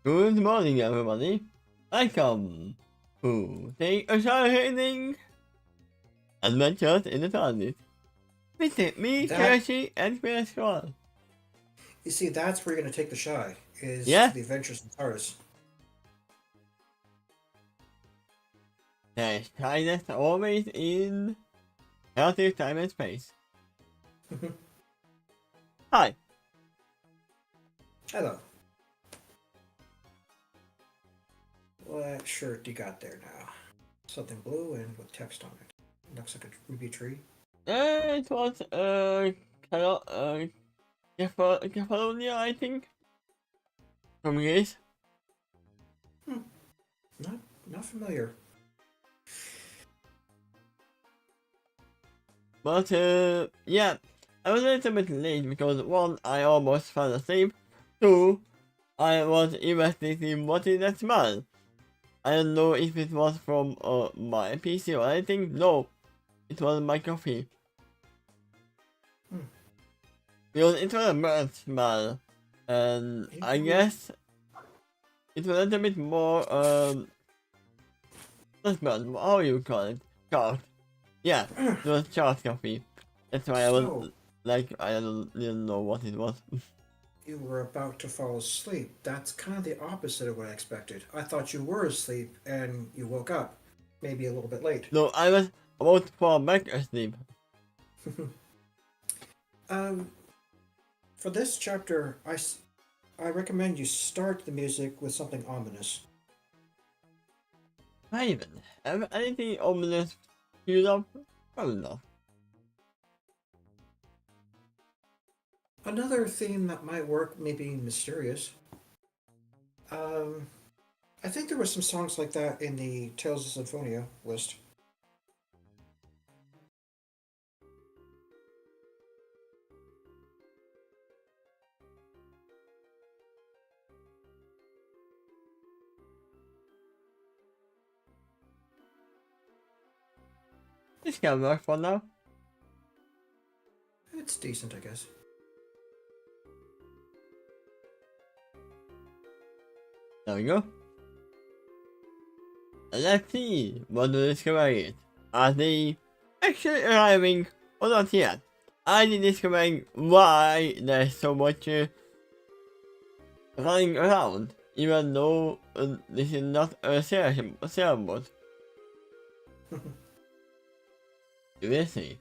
Good morning, everybody. Welcome to Take a Shining Adventures in the TARDIS. Visit me, Kershi, and Spiritual. You see, that's where you're going to take the shy, is Yeah? to the Adventures in TARDIS. There's kindness always in healthy time and space. Hi. Hello. What shirt you got there now? Something blue and with text on it. Looks like a ruby tree. It was, California, I think. From Greece. Not familiar. But, yeah. I was a little bit late because 1, I almost fell asleep. 2, I was investigating what is that smell. I don't know if it was from my PC or anything. No, it was my coffee. Because it was a burnt smell. And I guess it was a little bit more, not burnt, how you call it? Charred. Yeah, it was charred coffee. That's why I was like, I didn't know what it was. You were about to fall asleep. That's kind of the opposite of what I expected. I thought you were asleep and you woke up. Maybe a little bit late. No, I was about to fall back asleep. For this chapter, I recommend you start the music with something ominous. I even have anything ominous queued up? Probably not. Another theme that might work may be mysterious. I think there were some songs like that in the Tales of Symphonia list. This can work for now. It's decent, I guess. There we go. Let's see what the discovery is. Are they actually arriving or not yet? Are they discovering why there's so much running around, even though this is not a sailboat? You will see.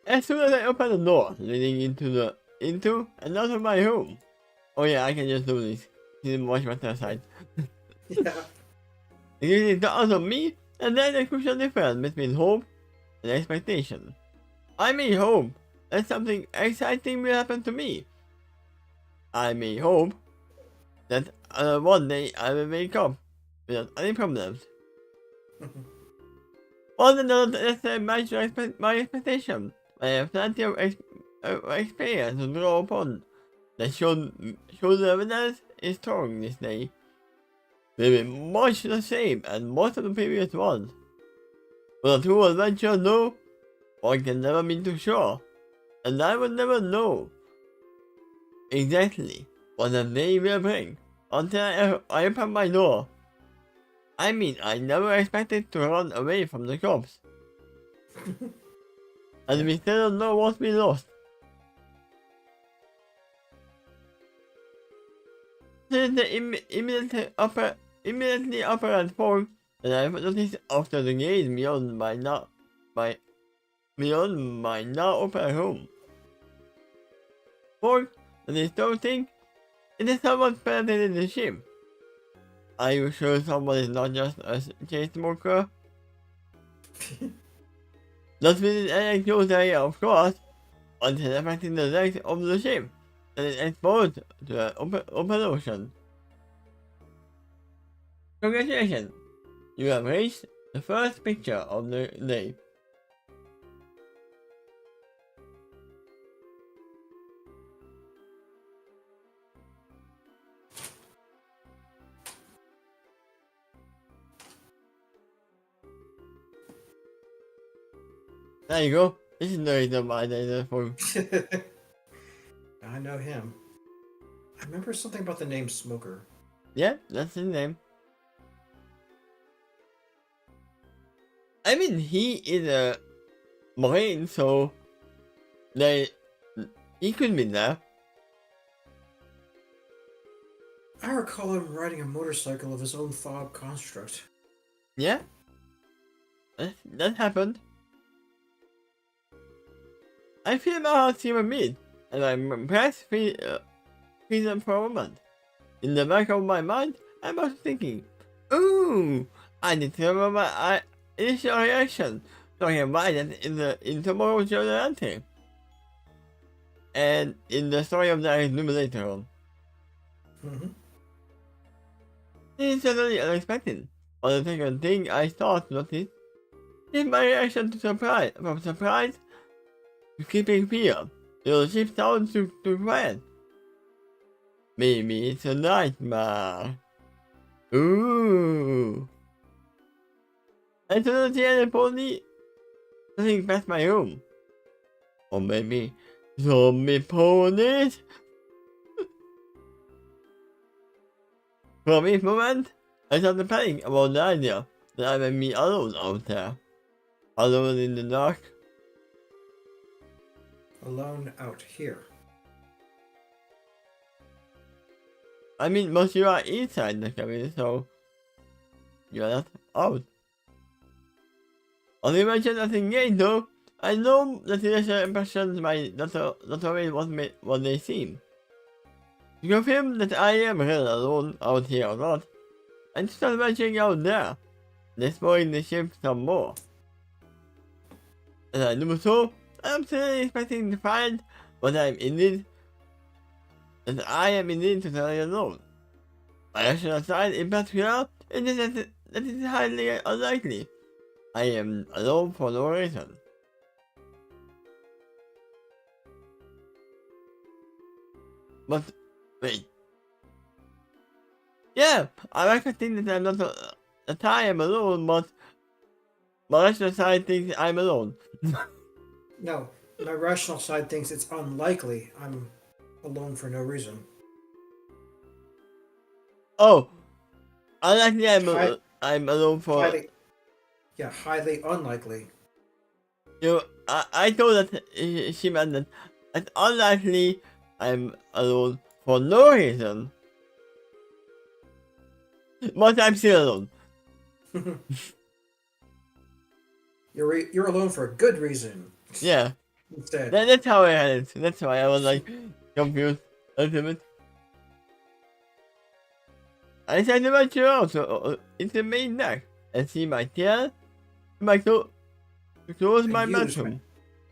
As soon as I open the door leading into and out of my home. Oh yeah, I can just do this. Didn't watch my side. Yeah. It is the out of me, and then the crucial difference between hope and expectation. I may hope that something exciting will happen to me. I may hope that one day I will wake up without any problems. Or that's my expectation. I have plenty of experience to draw upon that should the evidence is strong this day. Will be much the same as most of the previous ones. But a true adventure, no, one can never be too sure, and I will never know exactly what the day will bring until I open my door. I mean, I never expected to run away from the cops. And we still don't know what we lost. Since the immediately apparent fog that I've noticed after the gaze beyond my now open home. Fog that is floating, it is somewhat penetrated the ship. Are you sure someone is not just a chain smoker? Not within any close area, of course, until affecting the legs of the ship, and it exposed to the open ocean. Congratulations! You have reached the first picture of the day. There you go. This is the reason why they did it for. I know him. I remember something about the name Smoker. Yeah, that's his name. I mean, he is a Marine, so he could be there. I recall him riding a motorcycle of his own fob construct. Yeah, that happened. I feel my heart human being, and I'm perhaps freedom for a moment. In the back of my mind, I was thinking, ooh, I need to remember my initial reaction, so I can write it in tomorrow's journal entry. And in the story of the later on. Mm-hmm. This is totally unexpected. But the second thing I thought noticed is my reaction to surprise. From surprise to keeping fear. The ship sounds too quiet. Maybe it's a nightmare. Ooh. I don't see any pony running past my room. Or maybe zombie ponies? For a brief moment, I started panic about the idea that I might be alone out there. Alone in the dark. Alone out here. I mean, most you are inside the cabin, so you are not out. On the mention of the gate, though, I know that the initial impressions might not always what they seem. To confirm that I am really alone out here or not, I start venturing out there, and exploring the ship some more. As I do so, I am still expecting to find what I am indeed totally alone. My rational side in particular is that it is highly unlikely. I am alone for no reason. But wait. Yeah, I'm expecting that I'm not that I am alone, but my rational side thinks I'm alone. No, my rational side thinks it's unlikely I'm alone for no reason. Oh, unlikely Hi- I'm alone for. highly unlikely. You know, I thought that she meant that it's unlikely I'm alone for no reason. But I'm still alone. You're alone for a good reason. Yeah. Instead. That's how I had it. That's why I was like confused a little bit. I decided to venture out into the main deck and see my tail, to close my bathroom.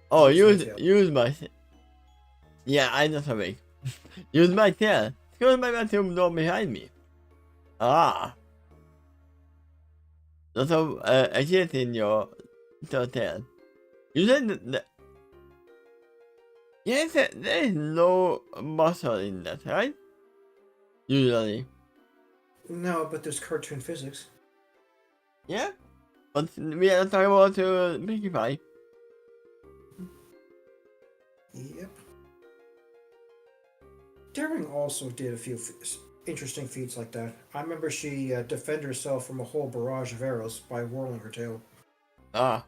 Oh, use my. Yeah, I'm not awake. Use my tail. Close my bathroom door behind me. Ah. Lots of agility in your tail. You said that. Yes, there is no muscle in that, right? Usually. No, but there's cartoon physics. Yeah? But we are not talking about Pinkie Pie. Yep. Daring also did a few interesting feats like that. I remember she defended herself from a whole barrage of arrows by whirling her tail. Ah.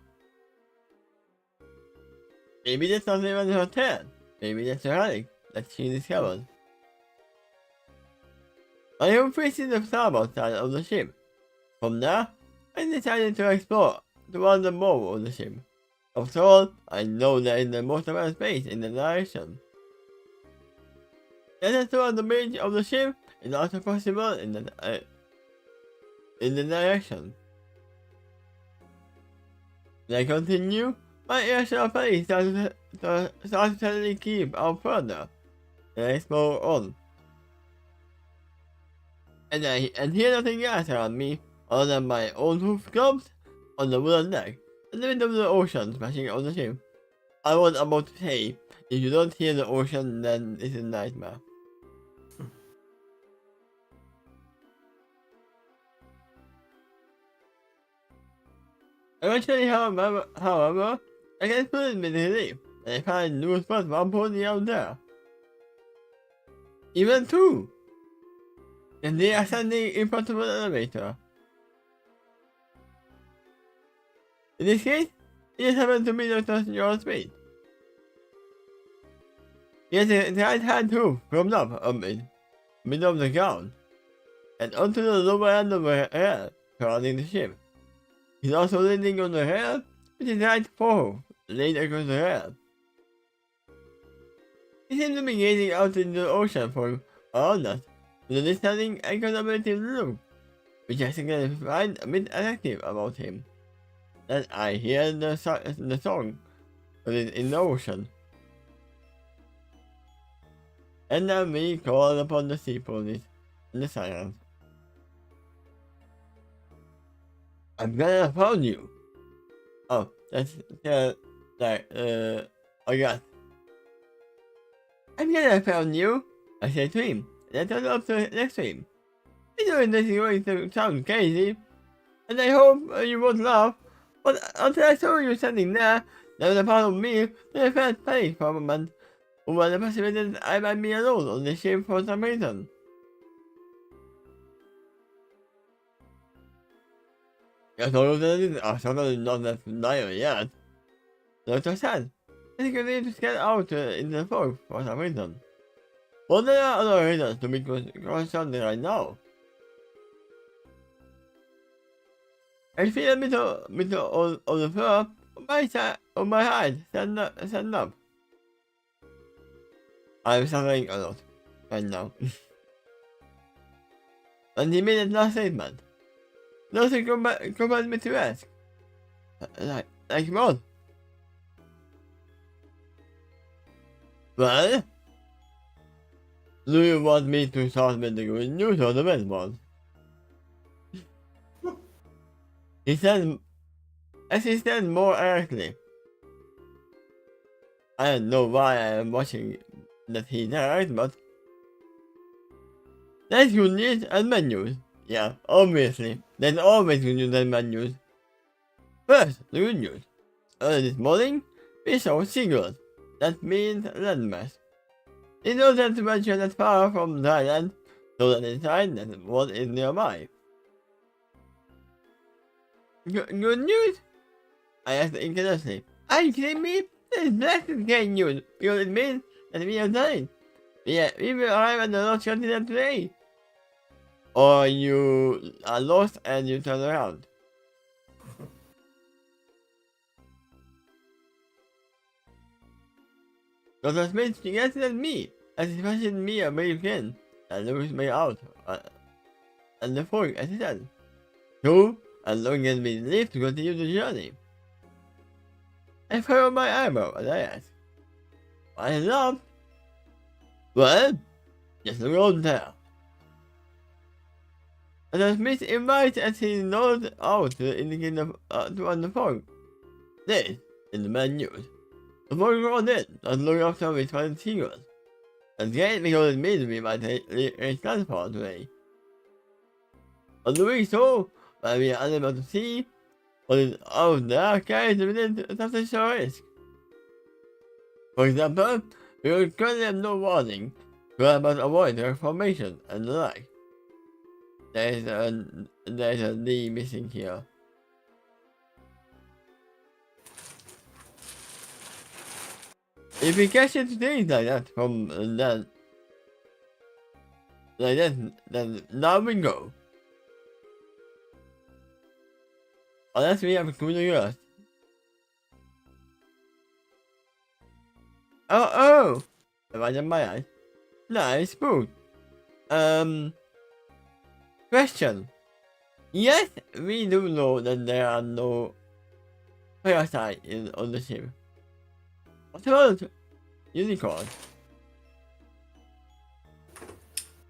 Maybe that's not even her tail. Maybe that's her relic that she discovered. I am facing the starboard side of the ship. From there, I decided to explore toward the bow of the ship. After all, I know there is the most amount of space in the direction. Getting toward the bridge of the ship is also possible in the in the direction. They continue, my irrational face starts to suddenly keep out further, and I explore on. And hear nothing else around me other than my own hoof clubs on the wooden deck, in the middle of the ocean splashing on the ship. I was about to say, if you don't hear the ocean, then it's a nightmare. Eventually, however, I get put with relief, and I find new spots while pointing out there. Even two! And they are standing in front of an elevator. In this case, it just happened to be Dr. Your speed. Yet the right hand hoof comes up a bit, middle of the ground, and onto the lower end of the rail surrounding the ship. He's also leaning on the rail, with his right forehoof laid across the rail. He seems to be gazing out into the ocean for around us, with a listening and contemplative look, which I think I find a bit attractive about him. Then I hear the song, but it's in the ocean. And then we call upon the sea police in the silence. I'm gonna phone you. Oh, that's I got. I'm gonna phone you, I say to him, and I turn up to next to him. I know this is going to sound crazy, and I hope you won't laugh, but until I saw you standing there was a part of me that I felt panic for a moment, over the possibility that I might be alone on the ship for some reason. I told him that I certainly not that familiar yet. The doctor said, I think you need to get out into the fog for some reason. But there are other reasons to be concerned right now. I feel a bit of the fur on my head stand up. I'm suffering a lot right now. And he made a last statement. Nothing compels me to ask. Like what? Well? Do you want me to start with the good news or the bad one? He said, as he said more directly. I don't know why I am watching that he direct, but there's good news and bad news. Yeah, obviously, there's always good news and bad news. First, the good news. Early this morning, we saw seagulls. That means landmass. It doesn't venture that far from the island, so that inside that what is nearby. Good news? I asked incredulously. Are you kidding me? That is blasted great news, because it means that we have done it. We will arrive at the Lost Continent today. Or you are lost and you turn around. Dr. Smith suggested at me, as he questioned me a brave again, and looked me out, and the fog, as he said. So, as long as we live to continue the journey. I furrowed my eyebrow as I asked, I laughed. Well, just the road there. Dr. Smith invites as he nodded out to indicate on the fog. This is the bad news. The fog rolled in, not long after we spotted seagulls. That's great because it means we might reach landfall today. On doing so, while we are unable to see what is out there carries within substantial risk. For example, we will currently have no warning to help us avoid their formation and the like. There is a D missing here. If we catch it things like that from then, then now we go. Unless we have a cooler earth. Oh! Right in my eyes. Nice book. Question. Yes, we do know that there are no parasites on the ship. What about unicorns?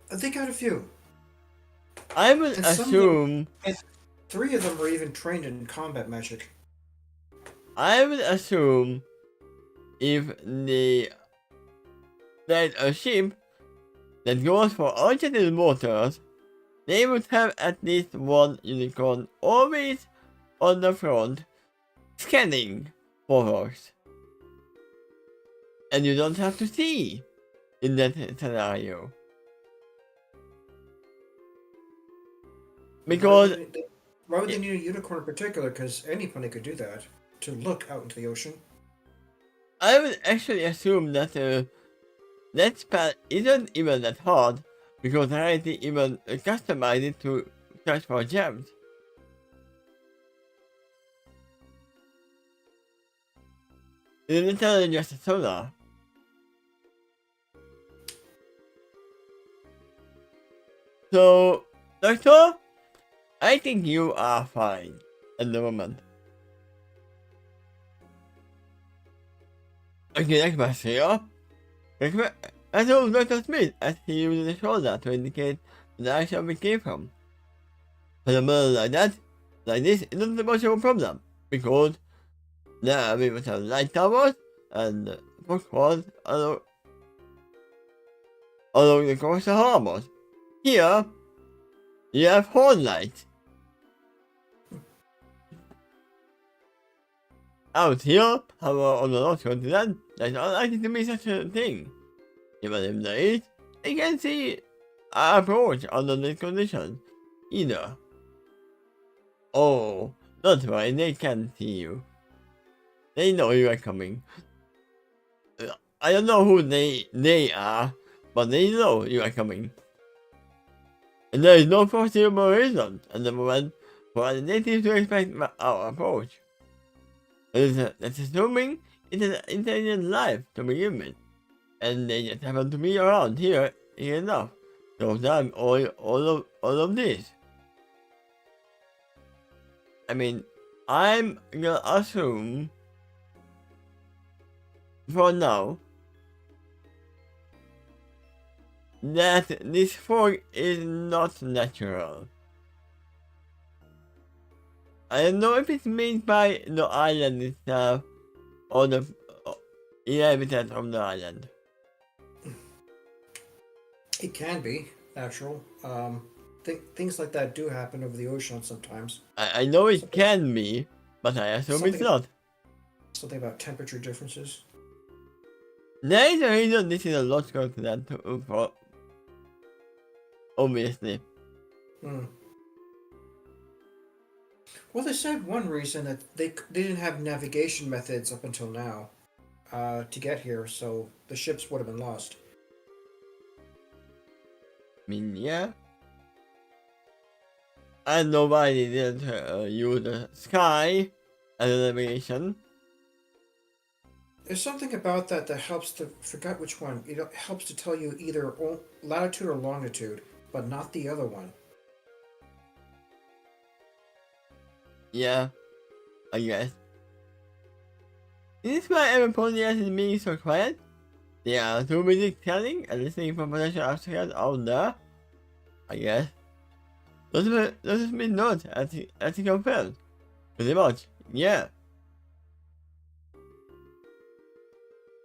They got a few, I would and some of them, assume. and 3 of them are even trained in combat magic. I would assume if they there's a ship that goes for alternative waters, they would have at least one unicorn always on the front, scanning for us. And you don't have to see in that scenario. Because Why would they need a unicorn in particular? Because anybody could do that, to look out into the ocean. I would actually assume that that spell isn't even that hard, because I already even customized it to search for gems. It's literally just a sonar. So, Doctor, I think you are fine at the moment. Okay, that's my here. I told Dr. Smith as he used the shoulder to indicate the direction we came from. For a matter like this isn't much of a problem, because there we would have light towers and footholds along the coastal harbors. Here, you have horn lights. Out here, however, on the North Continent, there's unlikely to be such a thing. Even if there is, they can't see our approach under these conditions, either. Oh, don't worry, they can't see you. They know you are coming. I don't know who they are, but they know you are coming. And there is no foreseeable reason at the moment for the natives to expect our approach. That's assuming it is an intelligent life to begin with, and they just happen to be around here enough to time all of this. I mean, I'm gonna assume for now that this fog is not natural. I don't know if it's made by the island itself or the inhabitants of the island. It can be natural. Things like that do happen over the ocean sometimes. I know it can be, but I assume it's not. Something about temperature differences. There is a reason this is a logical plan for, obviously. Well, they said one reason that they didn't have navigation methods up until now to get here, so the ships would have been lost. I mean, yeah. And nobody did use the sky as a navigation. There's something about that that helps to forget which one. It helps to tell you either latitude or longitude, but not the other one. Yeah, I guess. Is this why every podcast is being so quiet? They are too busy telling and listening for potential obstacles out there? I guess. Those mean not as he confirmed. Pretty much, yeah.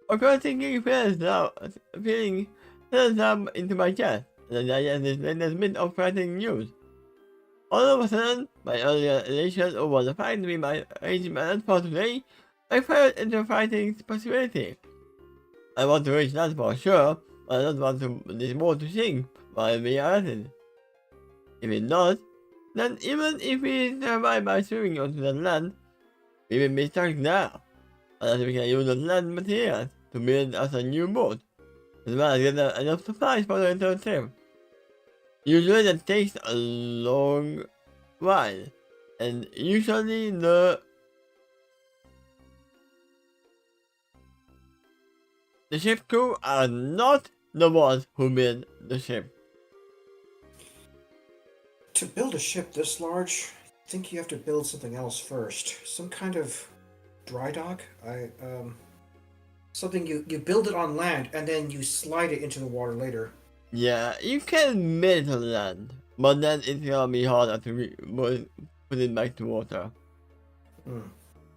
Of course, thinking feels now, feeling feels up into my chest, and I get this latest bit of frightening news. All of a sudden, my earlier elation over the fact we might reach my for today, I fell into a fighting possibility. I want to reach that for sure, but I don't want this more to sink while we are at it. If it does, then even if we survive by swimming onto the land, we will be stuck there, unless we can use the land materials to build us a new boat, as well as get enough supplies for the return trip. Usually that takes a long while, and usually the ship crew are not the ones who build the ship. To build a ship this large, I think you have to build something else first. Some kind of dry dock. Something you build it on land and then you slide it into the water later. Yeah, you can make it on land, but then it's gonna be harder to put it back to water. Hmm.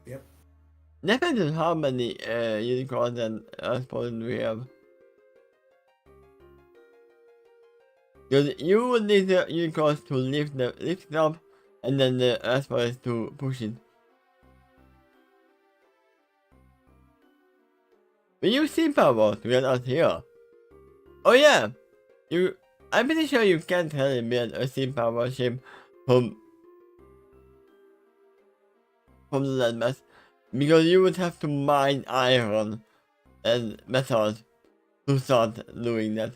Yep. Depends on how many unicorns and spawns we have. Because you would need the unicorns to lift it up, and then the spawns to push it. But you see power to get out here. Oh yeah, I'm pretty sure you can't really build a sea power ship from the landmass, because you would have to mine iron and metals to start doing that,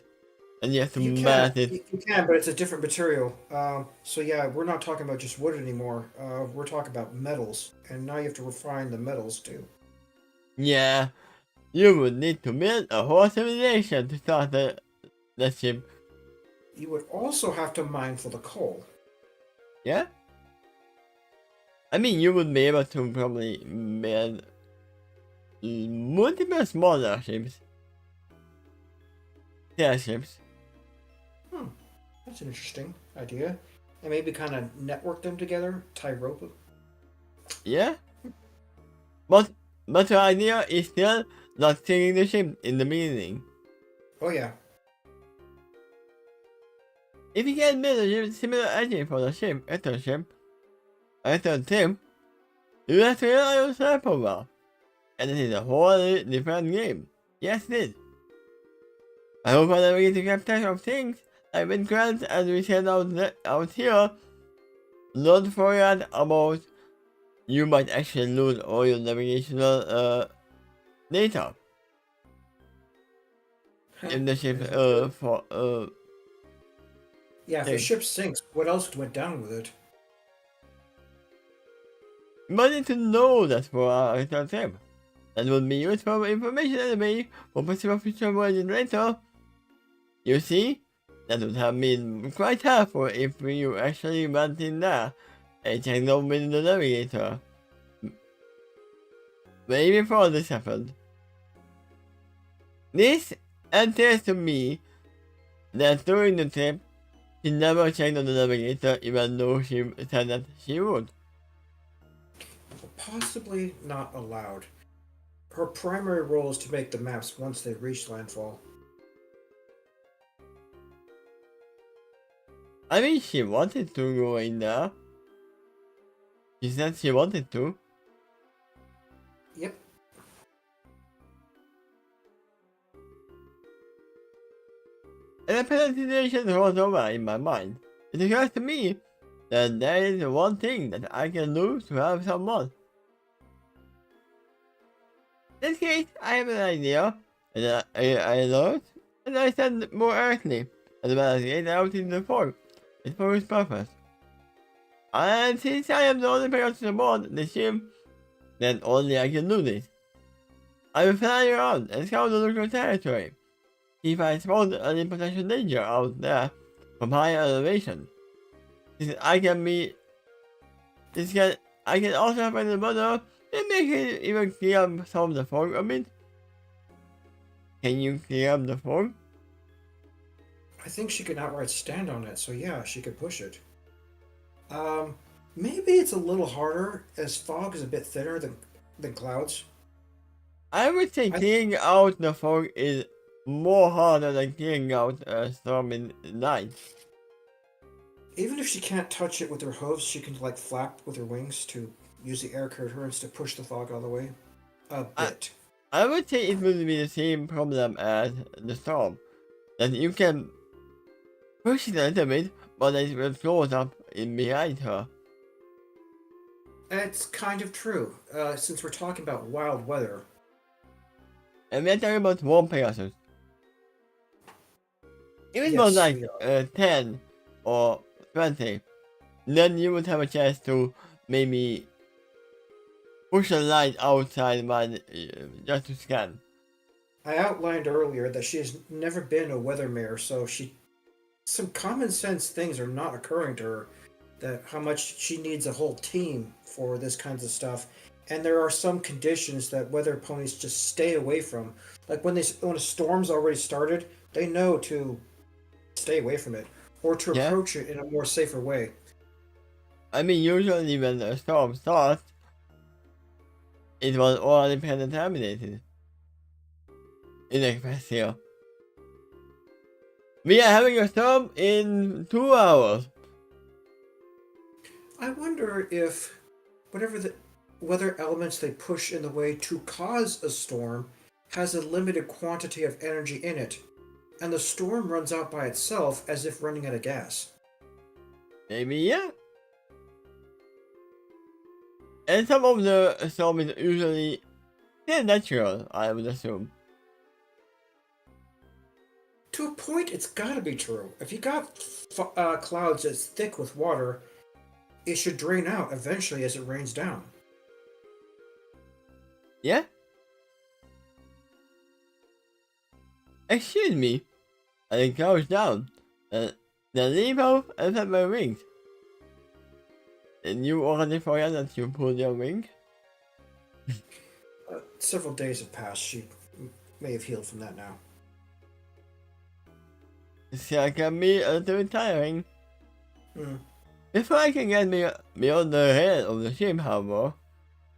and you have to You can, melt it. you can, but it's a different material. So yeah, we're not talking about just wood anymore. We're talking about metals, and now you have to refine the metals too. Yeah, you would need to build a whole civilization to start the ship. You would also have to mine for the coal. Yeah, I mean you would be able to probably build multiple smaller ships. Yeah, ships. Hmm, that's an interesting idea. And maybe kind of network them together, tie rope. Yeah, but the idea is still not taking the ship in the beginning. Oh yeah, If you can build a similar engine for the ship, after Tim, you have to rely on Cyberpower. And it is a whole different game. Yes, it is. I hope I never get to capture of things like with grants as we said out here. Don't forget about you might actually lose all your navigational data. If the ship is that true? for Yeah, if the thing. ship sinks, what else went down with it? You might need to know that for a return ship. That would be useful information anyway for possible future voyages later. You see, that would have been quite helpful if you actually went in there and checked out with the navigator. Way before this happened. This appears to me that during the trip, she never checked on the navigator even though she said that she would. Possibly not allowed. Her primary role is to make the maps once they reach landfall. I mean, she wanted to go in there. She said she wanted to. Yep. And the presentation rolls over in my mind. It occurs to me that there is one thing that I can do to help someone. In this case, I have an idea, and I know it, and I said more earthly, as well as get out in the form. It's for its purpose. And since I am the only person aboard the ship, then only I can do this. I will fly around and scout the local territory. See if I spot any potential danger out there from higher elevation. Since I can be I can also find the mother and make it even clear up some of the fog a bit. Can you clear up the fog? I think she could outright stand on it, so yeah, she could push it. Um, Maybe it's a little harder as fog is a bit thinner than clouds. I would say I, clearing out the fog is more harder than clearing out a storm in night. Even if she can't touch it with her hooves, she can like flap with her wings to use the air currents to push the fog out of the way. A I, bit. I would say it would be the same problem as the storm. That you can push it a little bit, but it will close up in behind her. It's kind of true, since we're talking about wild weather. And we're talking about one Pegasus. If it was Yes, like we are. 10 or 20, then you would have a chance to maybe push a light outside just to scan. I outlined earlier that she has never been a weather mare, so she some common sense things are not occurring to her. That how much she needs a whole team for this kinds of stuff, and there are some conditions that weather ponies just stay away from. Like when a storm's already started, they know to stay away from it or to Yeah? approach it in a more safer way. I mean, usually when the storm starts, it was already predeterminated. In the past year. We are having a storm in 2 hours. I wonder if whatever the weather elements they push in the way to cause a storm has a limited quantity of energy in it, and the storm runs out by itself as if running out of gas. Maybe, yeah. And some of the storm is usually still natural, I would assume. To a point, it's gotta be true. If you got clouds that's thick with water, it should drain out eventually as it rains down. Yeah? Excuse me. And it goes down. The leaf off and have my wings. And you already forgot that you pulled your wing? Several days have passed. She may have healed from that now. It can be a little tiring. Hmm. Before I can get me on the head of the ship, however,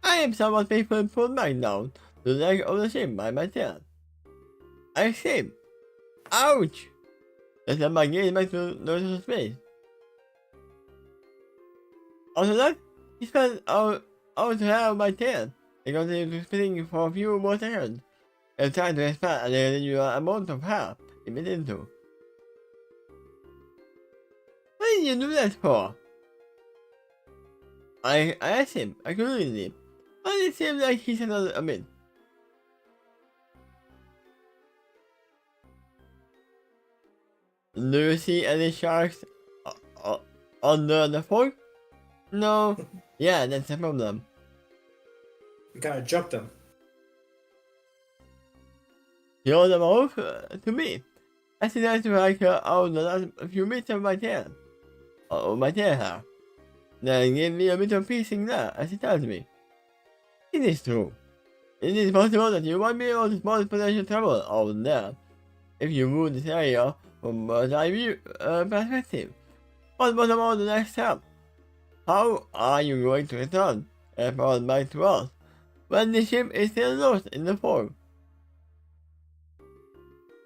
I am somewhat painfully pulled back down to the leg of the ship by my tail. I scream. Ouch! I send my gaze back to the space. After that, he spent out to have my tail. I continued spinning for a few more seconds, and trying to expand a residual amount of hair it bit into. What did you do that for? I asked him, curiously, but it seemed like he settled a bit. Do you see any sharks under the fog? No. Yeah, that's the problem. We gotta jump them. Throw them off to me. I see that like out the last few meters of my tail. My tail hair. Then give me a bit of piecing there, as he tells me. It is true. It is possible that you might be able to spot potential trouble out there, if you move this area from a bird's view perspective. But what about the next step? How are you going to return airport back to us when the ship is still lost in the fog?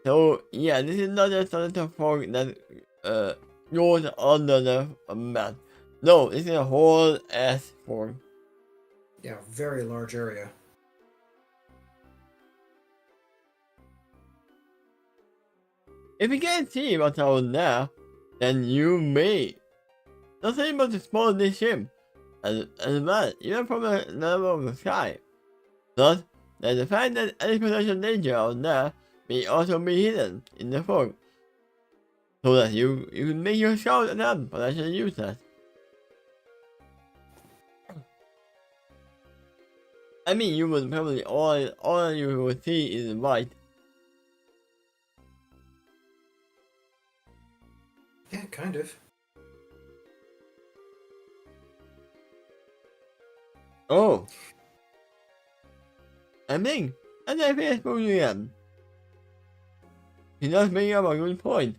So yeah, this is not just a little fog that goes under the mat. No, this is a whole ass fog. Yeah, very large area. If you can't see what's out there, then you may not able to spot this ship as well, even from the level of the sky. Thus, there's the fact that any potential danger out there may also be hidden in the fog, so that you can make your scout attempt potentially useless. I mean, you would probably all you will see is white. Yeah, kind of. Oh. I think, and I think I suppose you am. He does bring up a good point.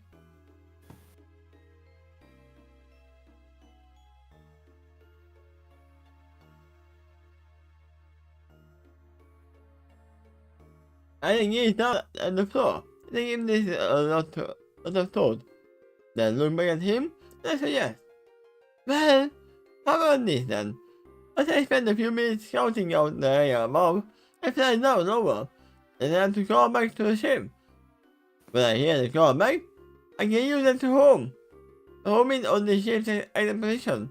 I think he's down at the floor. I think him this a lot of thought. Then look back at him, and I said yes. Well, how about this then? As I spent a few minutes scouting out the area above, I fly down lower, and I have to crawl back to the ship. When I hear the crawl back, I can use it to home. Home in on the ship's item position.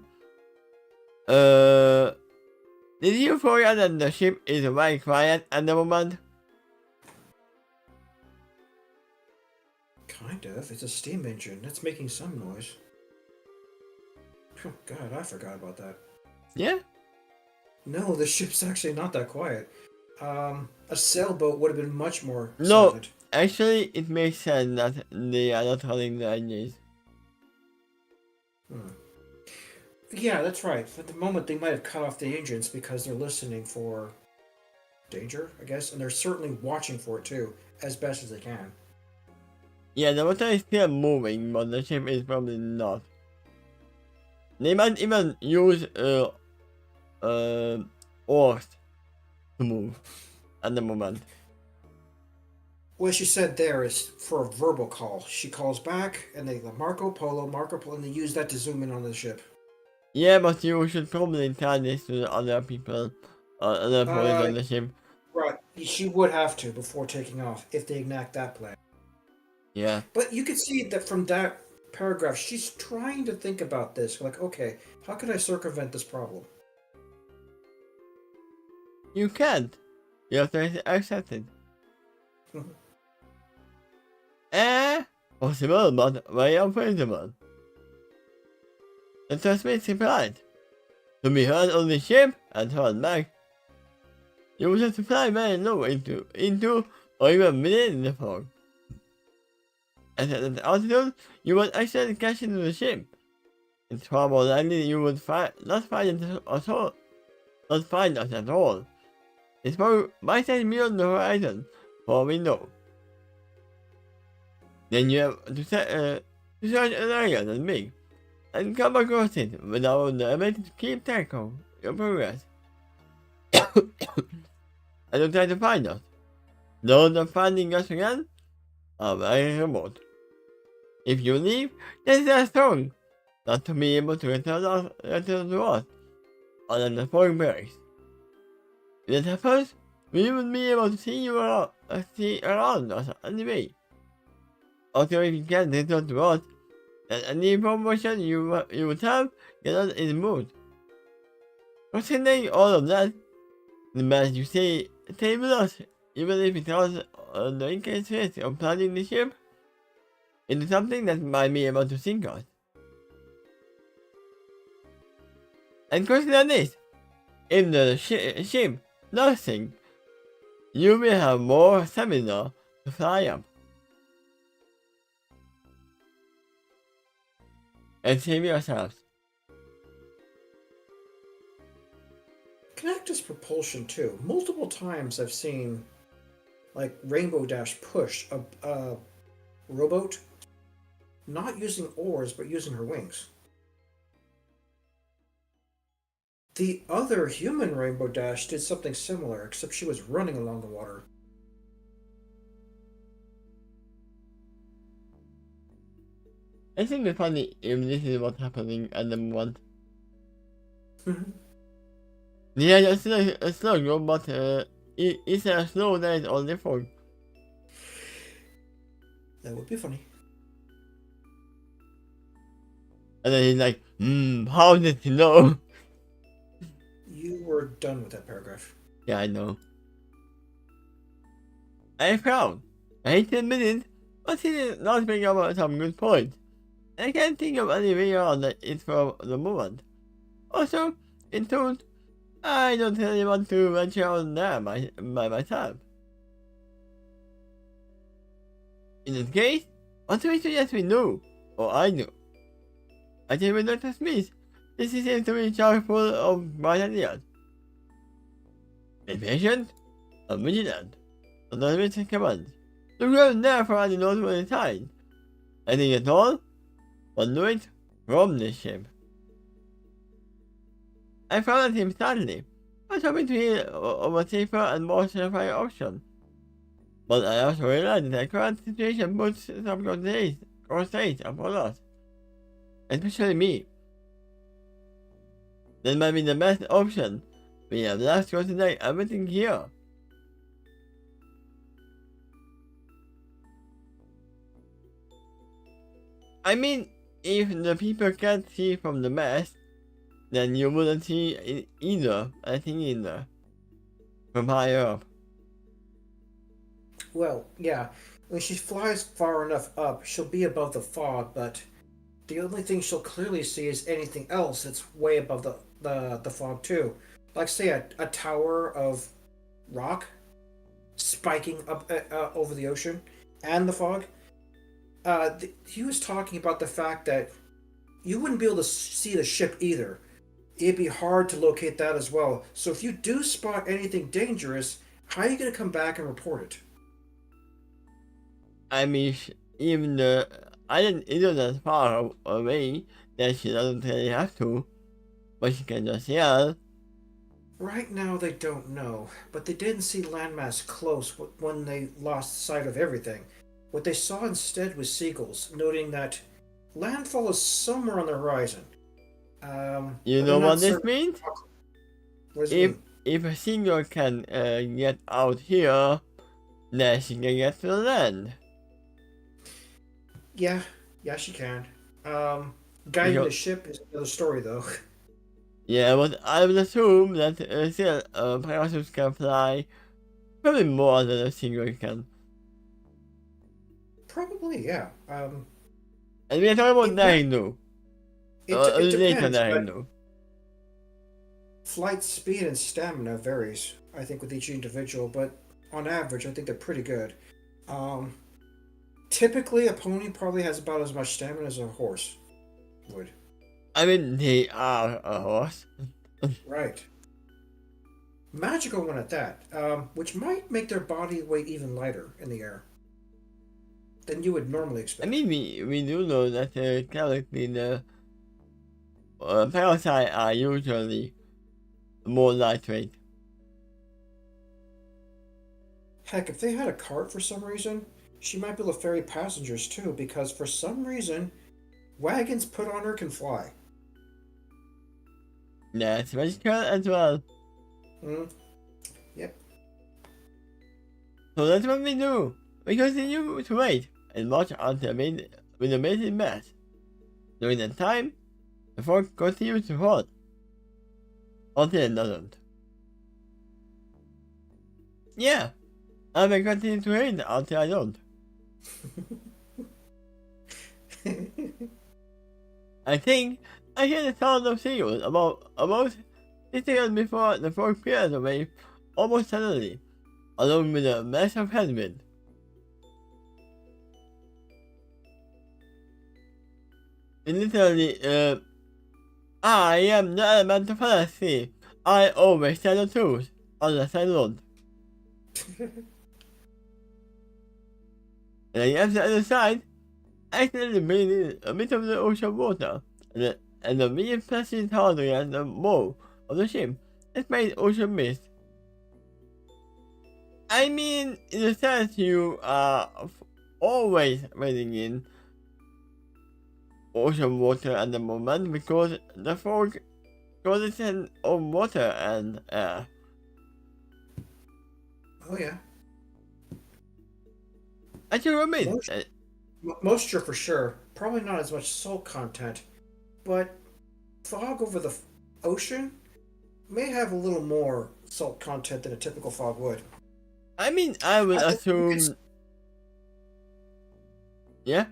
Did you forget that the ship is very quiet at the moment? Kind of. It's a steam engine. That's making some noise. Oh, God, I forgot about that. Yeah? No, the ship's actually not that quiet. A sailboat would have been much more No. silent. Actually, it makes sense that they are not telling the engines. Hmm. Yeah, that's right. At the moment, they might have cut off the engines because they're listening for danger, I guess, and they're certainly watching for it too, as best as they can. Yeah, the water is still moving, but the ship is probably not. They might even use uh, oars to move at the moment. What she said there is for a verbal call. She calls back, and they go Marco Polo, and they use that to zoom in on the ship. Yeah, but you should probably tell this to the other people, other employees Uh, on the ship. right. She would have to before taking off if they enact that plan. Yeah, But you could see that from that paragraph, she's trying to think about this. Like, okay, how could I circumvent this problem? you can't. You have to accept it. Mhm. Possible, but very unfeasible. The transmission flight. To be heard on the ship and heard back. You would have to fly very low into or even within the fog. At that altitude, you would actually crash into the ship. It's far more likely you would not find it at all. Not find us at all. It's probably might take beyond the horizon, for we know. Then you have to search an area that's big, and come across it without the ability to keep track of your progress. And don't try to find us. Those of finding us again are very remote. If you leave, then they're strong, not to be able to return to us, other than the foreign barracks. If that happens, we would be able to see around us anyway. Also, if you can't return to us, then any information you would have cannot is moved. Considering all of that, the best you stay with us, even if it has the increased risk of planning the ship, it is something that might be able to sink us. And consider this, if the ship does sink, you will have more stamina to fly up and save yourselves. Connect as propulsion too. Multiple times I've seen like Rainbow Dash push a rowboat, not using oars but using her wings. The other human Rainbow Dash did something similar, except she was running along the water. I think it's funny if this is what's happening at the moment. Yeah, it's a slow, but it's a slow that is only for. That would be funny. And then he's like, how did he know? You were done with that paragraph. Yeah, I know. I found. I hate to admit it, but he did not bring up some good points. I can't think of any way around it for the moment. Also, in truth, I don't really want to venture out there by myself. In this case, what do we suggest we do? Or I do? I think with Dr. Smith, this seems to be chock full of bright ideas. Be patient and vigilant. And not miss commands. The ground there for any noteworthy sign. Anything at all? But do it from this ship. I followed him sadly. I was hoping to hear of a safer and more surefire option. But I also realized that the current situation puts some constraints upon us. Especially me. That might be the best option. We have left to consider everything here. I mean, if the people can't see from the mast, then you wouldn't see either, I think either, from higher up. Well, yeah. When she flies far enough up, she'll be above the fog, but the only thing she'll clearly see is anything else that's way above the fog too. Like say a tower of rock spiking up over the ocean and the fog. He was talking about the fact that you wouldn't be able to see the ship either. It'd be hard to locate that as well. So if you do spot anything dangerous, how are you going to come back and report it? I mean, even the island isn't as far away that she doesn't really have to, but she can just yell. Right now, they don't know, but they didn't see landmass close when they lost sight of everything. What they saw instead was seagulls, noting that landfall is somewhere on the horizon. You But they're know not what this certain. means? What does it If mean? if a singer can get out here, then she can get to the land. Yeah, yeah, she can. Guiding the Because, ship is another story, though. yeah, but I would assume that still Pegasus can fly probably more than a singer can. Probably, yeah. And we are talking about It ma- Nainu. it Later depends, but Nainu. flight speed and stamina varies, I think, with each individual. But on average, I think they're pretty good. Um, Typically, a pony probably has about as much stamina as a horse would. I mean, they are a horse. Right. Magical one at that, which might make their body weight even lighter in the air than you would normally I expect. mean, we do know that technically the parasites are usually more lightweight. Heck, if they had a cart for some reason, she might be able to ferry passengers too, because for some reason, wagons put on her can fly. That's magical as well. Mm, yep. So that's what we do. We continue to wait and watch until with amazing mass. During that time, the fog continues to hold until it doesn't. Yeah, I will continue to wait until I don't. I think I hear the sound of seagulls about 6 seconds before the fog clears away almost suddenly, along with a massive headwind. And literally, I am the element of fallacy. I always tell the truth, unless I don't. And I get to the other side, accidentally breathing a bit of the ocean water, and the wind splashes harder against the bow of the ship. It made ocean mist. I mean, in a sense, you are always breathing in ocean water at the moment because the fog coalition of water and air. Oh yeah. I should admit, Moisture for sure. Probably not as much salt content, but fog over the ocean may have a little more salt content than a typical fog would. I mean, I would You could, assume, yeah.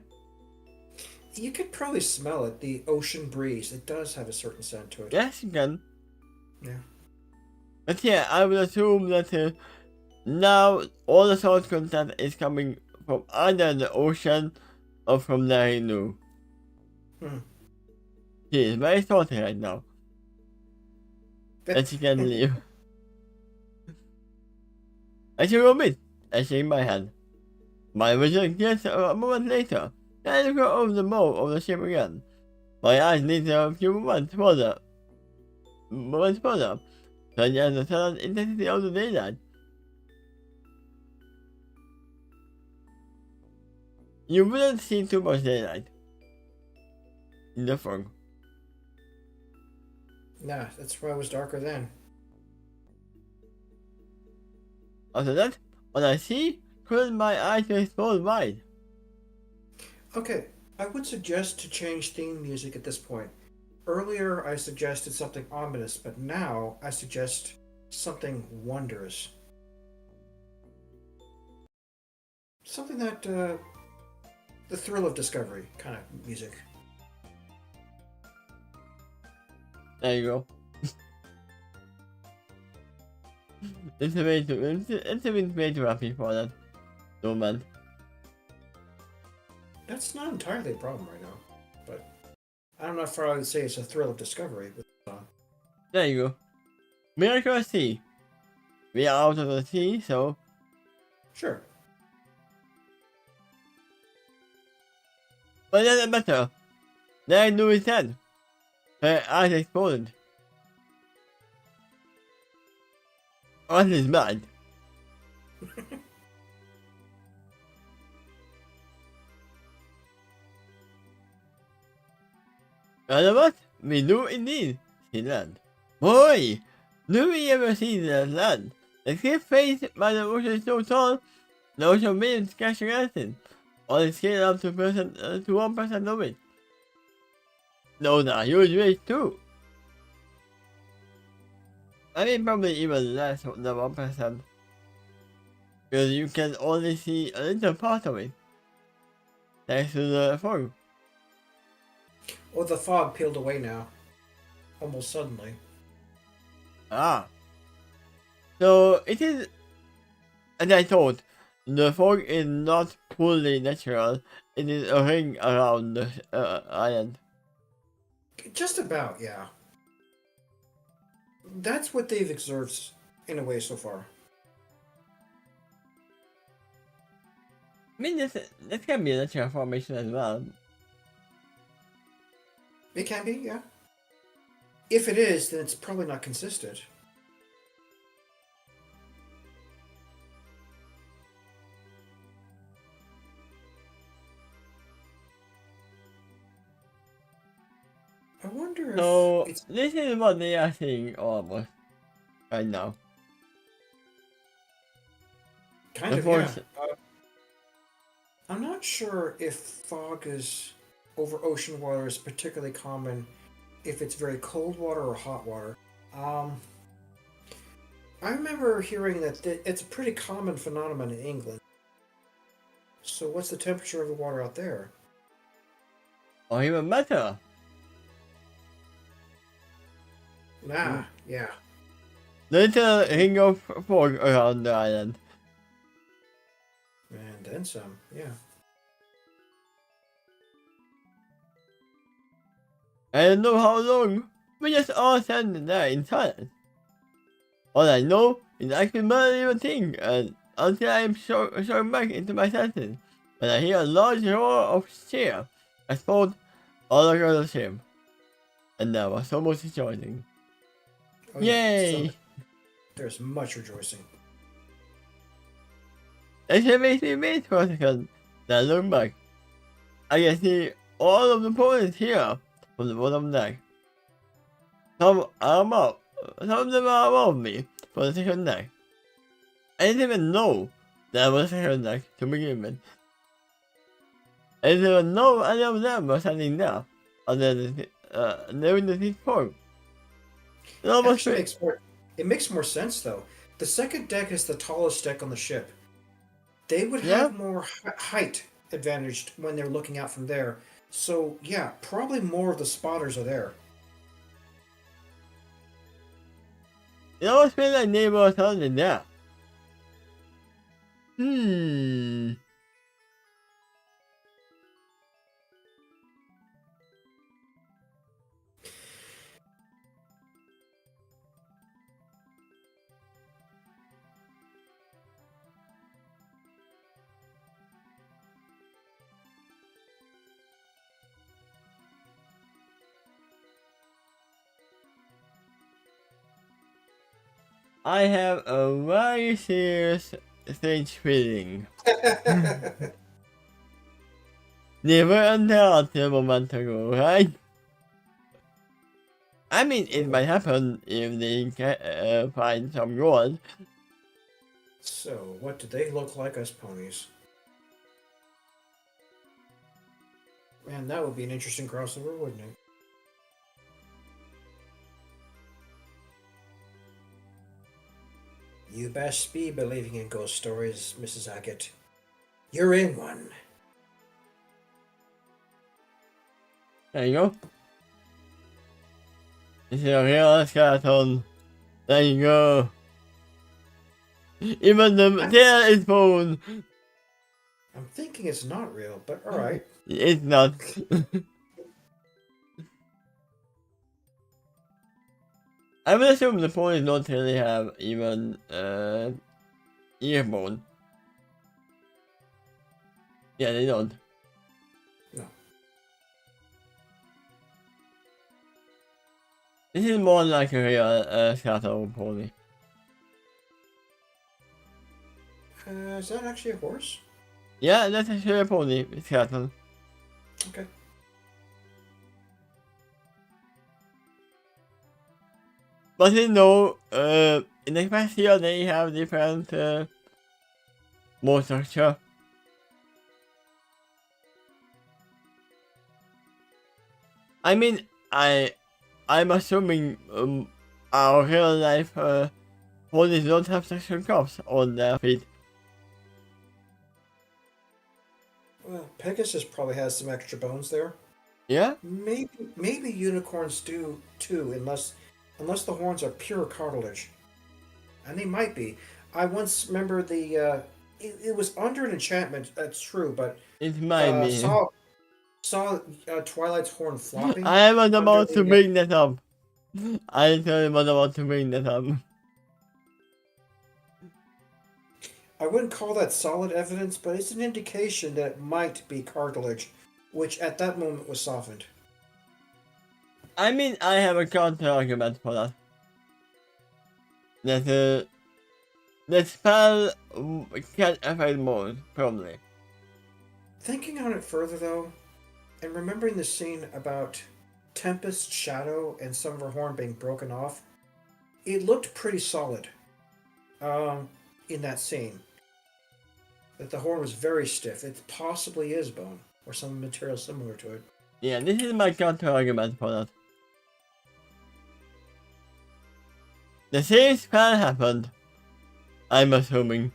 you could probably smell it. The ocean breeze. It does have a certain scent to it. Yes, you can. Yeah. But yeah, I would assume that now all the salt content is coming from either the ocean or from the Inu. Hmm. She is very salty right now. And she can leave. I should admit, I shake my head. My vision gets a moment later. Then I look over the bow of the ship again. My eyes need a few moments further. So I get the sudden intensity of the daylight. You wouldn't see too much daylight in the fog. Nah, that's why it was darker then. After that, what I see causes my eyes to explode wide. Okay, I would suggest to change theme music at this point. Earlier, I suggested something ominous, but now I suggest something wondrous. Something that, the thrill of discovery kind of music. There you go. It's a bit way too happy for that. No man. That's not entirely a problem right now, but I'm not sure I would say it's a thrill of discovery with the song. There you go. Miracle Sea. We are out of the sea, so. Sure. But it doesn't matter. There Louis said. Her eyes exploded. What is bad? Well, what? We do indeed, she said. Boy, do we ever see that land? The cliff face by the ocean is so tall, the ocean waves crashing at it. On a scale up to 1% of it. Those are huge waves too. I mean, probably even less than 1%. Because you can only see a little part of it. Thanks to the fog. Oh, the fog peeled away now. Almost suddenly. Ah. So it is, as I thought, the fog is not fully natural. It is a ring around the island. Just about, yeah. That's what they've observed in a way so far. I mean, this can be a natural formation as well. It can be, yeah. If it is, then it's probably not consistent. I wonder So if it's this is what they are seeing almost right now. kind The of, yeah. force, I'm not sure if fog is over ocean water is particularly common, if it's very cold water or hot water. I remember hearing that it's a pretty common phenomenon in England. So what's the temperature of the water out there? or even better. Nah, yeah. Little ring of fog around the island. And then some, yeah. I don't know how long. We just all standing there in silence. All I know is I can barely even think until I am shown back into my senses. When I hear a large roar of cheer, I spilled all across the ship. And there was so much rejoicing. Oh, yeah. Yay! There's much rejoicing. It just makes me wait for a second. Then I look back. I can see all of the opponents here from the bottom deck. Some are up. Some of them are above me for the second deck. I didn't even know there was a second deck to begin with. I didn't even know any of them were standing there under nearing the sixth floor. It almost Actually makes more sense though. The second deck is the tallest deck on the ship. They would yeah. have more height advantage when they're looking out from there. So yeah, probably more of the spotters are there. It almost feels like they were standing there. I have a very serious strange feeling. Never until a moment ago, right? I mean, it might happen if they can find some gold. So, what do they look like as ponies? Man, that would be an interesting crossover, wouldn't it? You best be believing in ghost stories, Mrs. Hackett. You're in one. There you go. This is a real skeleton. There you go. Even the tail is bone. I'm thinking it's not real, but alright. It's not. I would assume the ponies don't really have even earbone. Yeah, they don't. No. This is more like a real skeletal pony. Is that actually a horse? Yeah, that's actually a pony skeleton. Okay. But you know, in the past year they have different more structure. I mean, I'm assuming our real life ponies don't have suction cuffs on their feet. Well, Pegasus probably has some extra bones there. Yeah? Maybe unicorns do too, unless the horns are pure cartilage, and they might be. I once remember it was under an enchantment. That's true, but It might be. saw Twilight's horn flopping I was under about to the. bring that up. I totally was about to bring that up. I wouldn't call that solid evidence, but it's an indication that it might be cartilage, which at that moment was softened. I mean, I have a counter argument for that. That the spell can affect more, probably. Thinking on it further, though, and remembering the scene about Tempest's shadow and some of her horn being broken off, it looked pretty solid in that scene. That the horn was very stiff. It possibly is bone or some material similar to it. Yeah, this is my counter argument for that. The same spell happened, I'm assuming.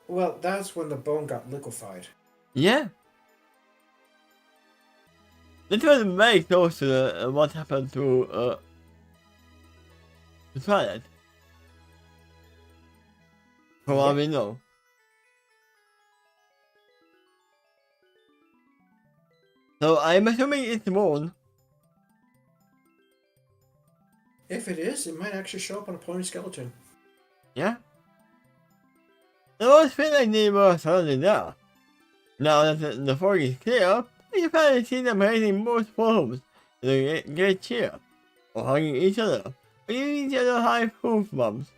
Well, that's when the bone got liquefied. Yeah. This was very close to what happened to Twilight. From what we know. So I'm assuming it's bone. If it is, it might actually show up on a pony skeleton. Yeah. It always feel like they were suddenly there. Now that the fog is clear, you can finally see them raising multiple hooves in a great cheer, or hugging each other, or giving each other high hoof bumps.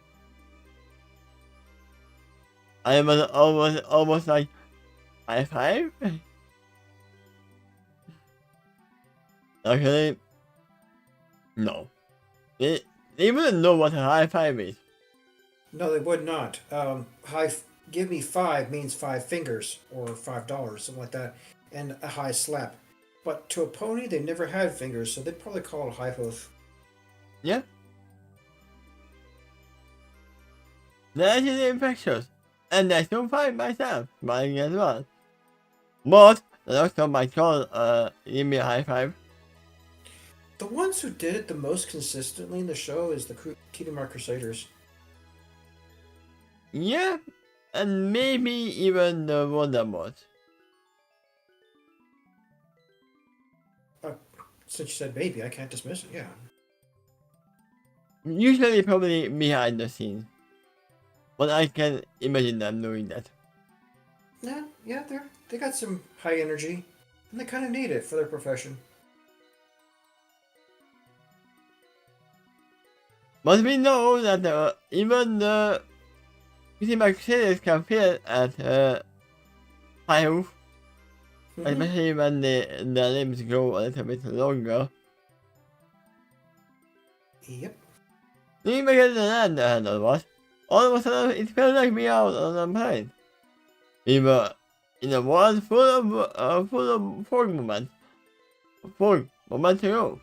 I was almost like, high five? Actually, no. They wouldn't know what a high five is. No, they would not. Give me five means 5 fingers or $5, something like that, and a high slap. But to a pony, they never had fingers, so they'd probably call it a high hoof. Yeah. That is infectious, and I still find myself smiling as well. But the doctor might call give me a high five. The ones who did it the most consistently in the show is the Cutie Mark Crusaders. Yeah, and maybe even the Wonderbots. Since you said maybe, I can't dismiss it, yeah. Usually probably behind the scenes. But I can imagine them doing that. Yeah, they got some high energy, and they kind of need it for their profession. But we know that even the Cutie Mark Crusaders can feel at high roof. Especially when their limbs grow a little bit longer. Yep. Leaving back at the land ahead of us, all of a sudden it felt like we are on a plane. We were in a world full of fog moments ago,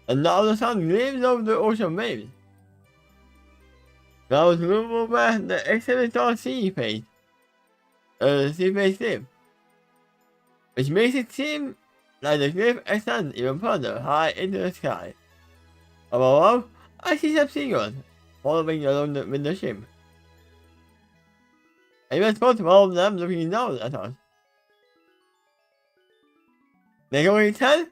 and now the sun gleams over the ocean waves. Clouds loom over the extremely tall sea face cliff, which makes it seem like the cliff extends even further high into the sky. Above, I see some seagulls following along with the ship. I even spot one of them looking down at us. They're going to tell?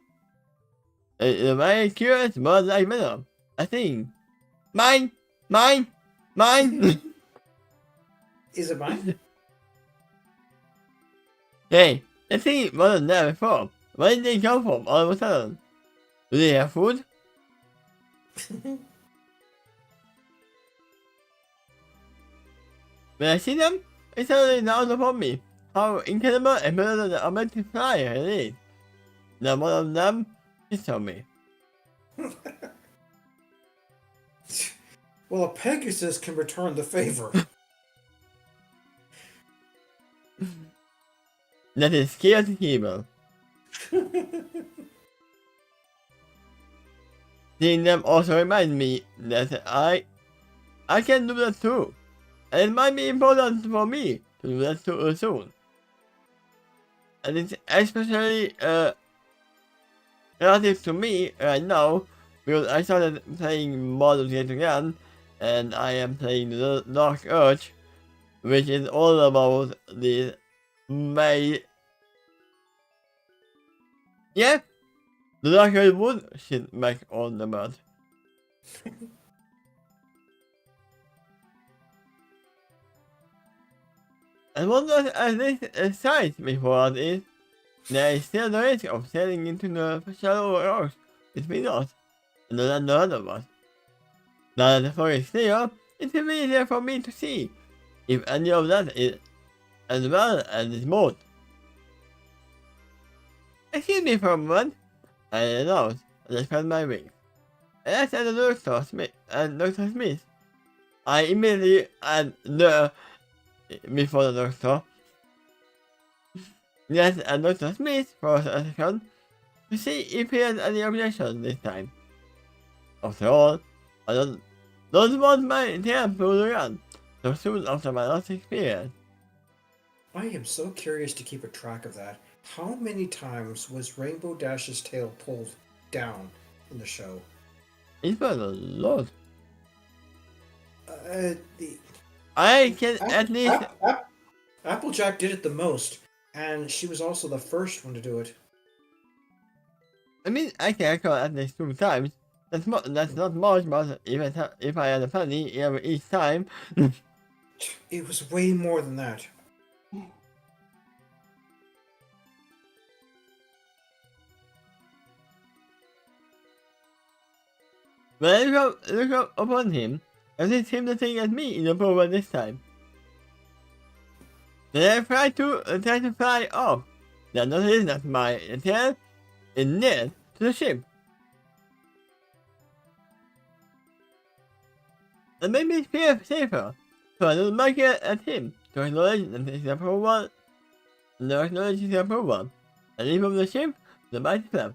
It's very curious, but like Venom. I think. Mine! Mine! Mine! Is it mine? Hey, the thing wasn't there before. Where did they come from all of a sudden? Do they have food? When I see them, it suddenly dawned upon me how incredible and better the ability to fly it is. Now one of them is on me. Well, a Pegasus can return the favor. That is scared evil. Seeing them also reminds me that I can do that too. And it might be important for me to do that too soon. And it's especially relative to me right now because I started playing Baldur's Gate again and I am playing the Dark Urge, which is all about the May. Yeah, the Dark Urge would shit back on the bird. And what does this excite me for is there is still the risk of sailing into the shallow rocks between us and the land ahead of us. Now that the fog is clear, it will be easier for me to see if any of that is as well as this boat. Excuse me for a moment, I announced and I spread my wings. And I said to Dr. Smith, I immediately and before the doctor. Yes, and Dr. Smith for a second to see if he has any objections this time. After all, I don't want my tail pulled around so soon after my last experience. I am so curious to keep a track of that. How many times was Rainbow Dash's tail pulled down in the show? It was a lot. The I can at least. Applejack did it the most, and she was also the first one to do it. I mean, I can echo at least 2 times. That's not much, but if I had a penny each time. It was way more than that. When I look up upon him, does he seem to think at me in the power this time? Then I try to fly off. Now notice that my tail is near to the ship. It made me feel safer, so I look back at him to acknowledge that his approval, and leave from the ship the mighty flap.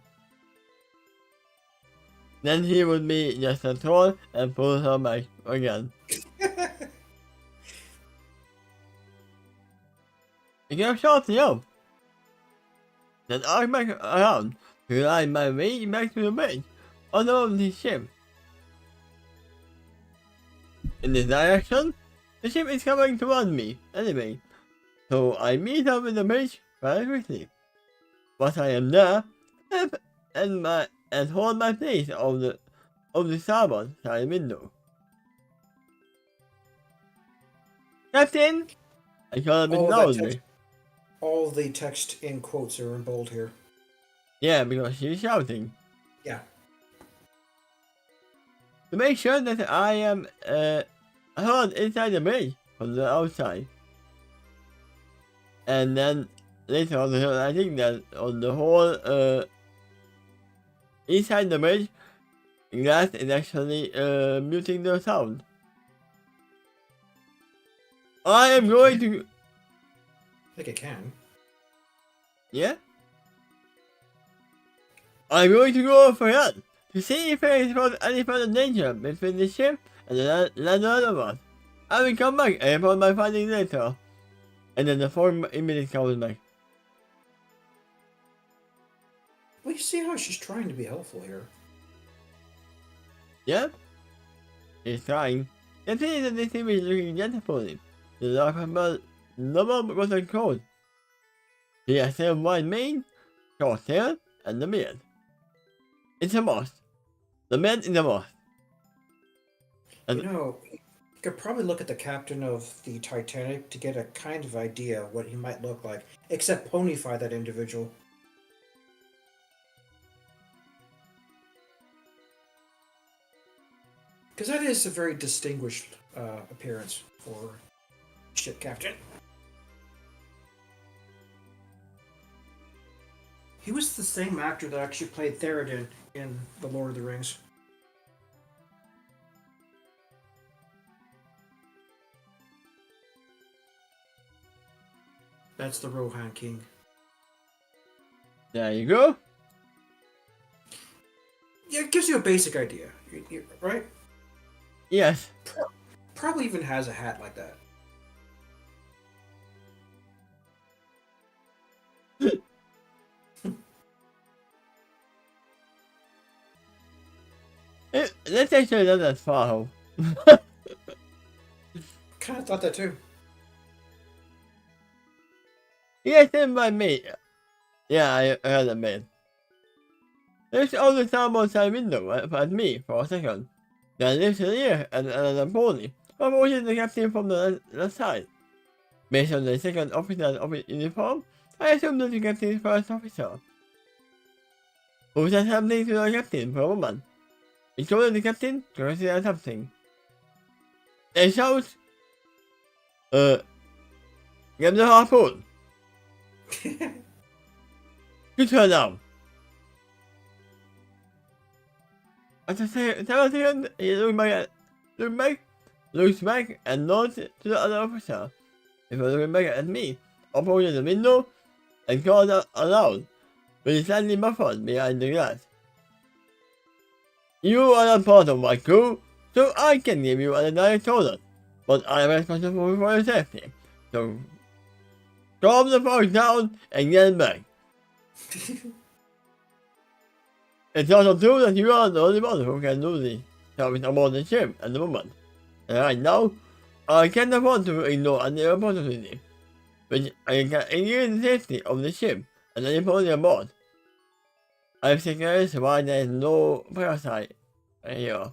Then he would be just as tall and pull her back again. I get shortly up. Then arc back around to glide my way back to the bridge on the ship. In this direction, the ship is coming towards me anyway, so I meet up with the bridge very quickly. Once I am there, and hold my place of the starboard side window. Captain! I call a bit loudly. All the text in quotes are in bold here. Yeah, because she's shouting. Yeah. To make sure that I am heard inside the bridge from the outside. And then later on, I think that on the whole inside the bridge, glass is actually muting the sound. I am going to. I think it can. Yeah? I'm going to go for that to see if there is any further danger between the ship and the land of us. I will come back and report my findings later. And then the form immediately comes back. Well, you see how she's trying to be helpful here. Yeah? He's trying. The thing is that this image is looking gently. The dark number was a coat. He has a wide mane, short hair, and a beard. It's a must. The man is a must. You know, you could probably look at the captain of the Titanic to get a kind of idea what he might look like, except ponify that individual. Because that is a very distinguished appearance for ship captain. He was the same actor that actually played Theoden in The Lord of the Rings. That's the Rohan King. There you go. Yeah, it gives you a basic idea, right? Yes. Probably even has a hat like that. Let's actually not that far home. Kind of thought that too. Yes, in by me. Yeah, I heard a man. There's all the time outside window at me for a second. Then lifted the ear and another pony. I'm watching the captain from the left side. Based on the second officer's uniform, I assume that the captain's first officer. Who said something to the captain for a woman? He told the captain to consider something. They shout, get the harpoon. Shoot her down. After a second, he looks back and nods to the other officer. Before looking back at me, opening the window and called out aloud, with his slightly muffled behind the glass. You are not part of my crew, so I can give you a direct order, but I am responsible for your safety. So, calm the fuck down and get back. It's also true that you are the only one who can do this service aboard the ship at the moment. And right now, I can't afford to ignore any opportunity, which I can ensure the safety of the ship and anybody aboard. I'm curious why there is no parasite here.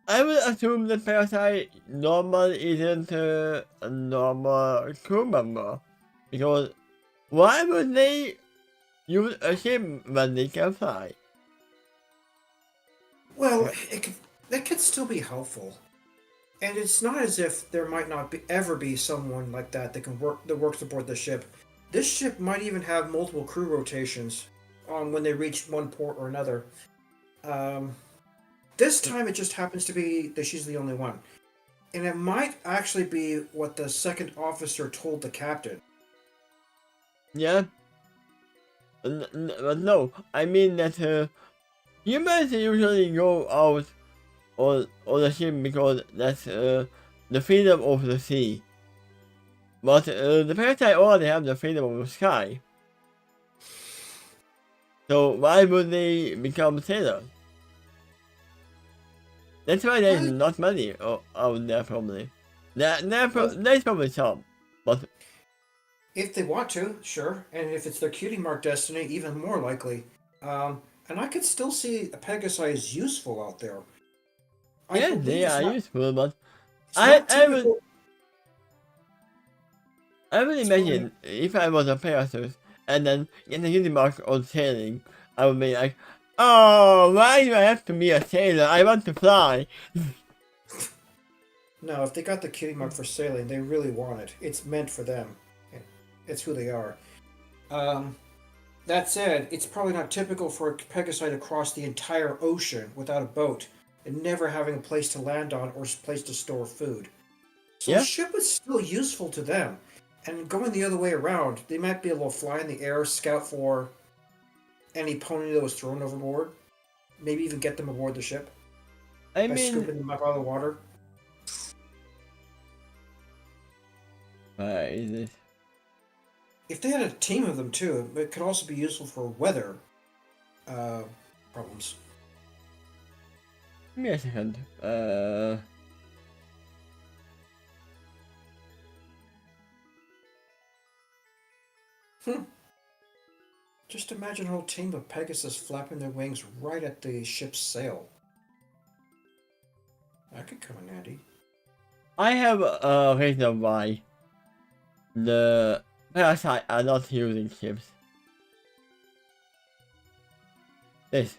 I would assume that parasite normal isn't a normal crew member, because why would they use a ship when they can fly? Well, that could still be helpful, and it's not as if there might not ever be someone like that works aboard the ship. This ship might even have multiple crew rotations on when they reach one port or another. This time it just happens to be that she's the only one, and it might actually be what the second officer told the captain. Yeah, but no, I mean that humans usually go out on the ship because that's the freedom of the sea. But the parasite already have the freedom of the sky. So why would they become sailors? That's why there's not many out there probably. There's probably some, but If they want to, sure, and if it's their cutie mark destiny, even more likely. And I could still see a Pegasi as useful out there. I yeah, believe they it's are not, useful. But it's not I would typical. imagine if I was a Pegasus and then get a cutie mark on sailing, I would be like, oh, why do I have to be a sailor? I want to fly. No, if they got the cutie mark for sailing, they really want it. It's meant for them. It's who they are. That said, it's probably not typical for a Pegasi to cross the entire ocean without a boat and never having a place to land on or a place to store food. So a Yeah, ship is still useful to them. And going the other way around, they might be able to fly in the air, scout for any pony that was thrown overboard, maybe even get them aboard the ship I by mean, scooping them up out of the water. why is this? If they had a team of them too, it could also be useful for weather problems. Give me a second. Just imagine a whole team of Pegasus flapping their wings right at the ship's sail. That could come in handy. I have a reason why the parasite are not using ships. This.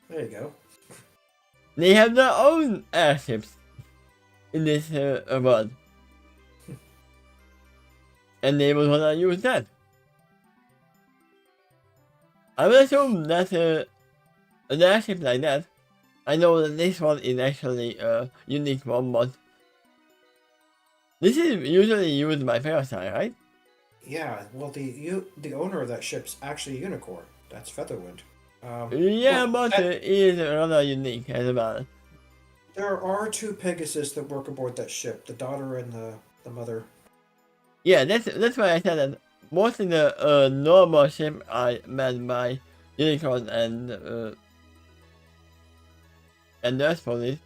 There you go. They have their own airships in this world. And they will wanna use that. I will assume that an airship like that, I know that this one is actually a unique one, but this is usually used by Parasite, right? Yeah, well, the owner of that ship's actually a unicorn. That's Featherwind. Yeah, Well, but it is rather unique as well. there are two Pegasus that work aboard that ship, the daughter and the mother. Yeah, that's why I said that most of the normal ship are manned by unicorn and nurse police,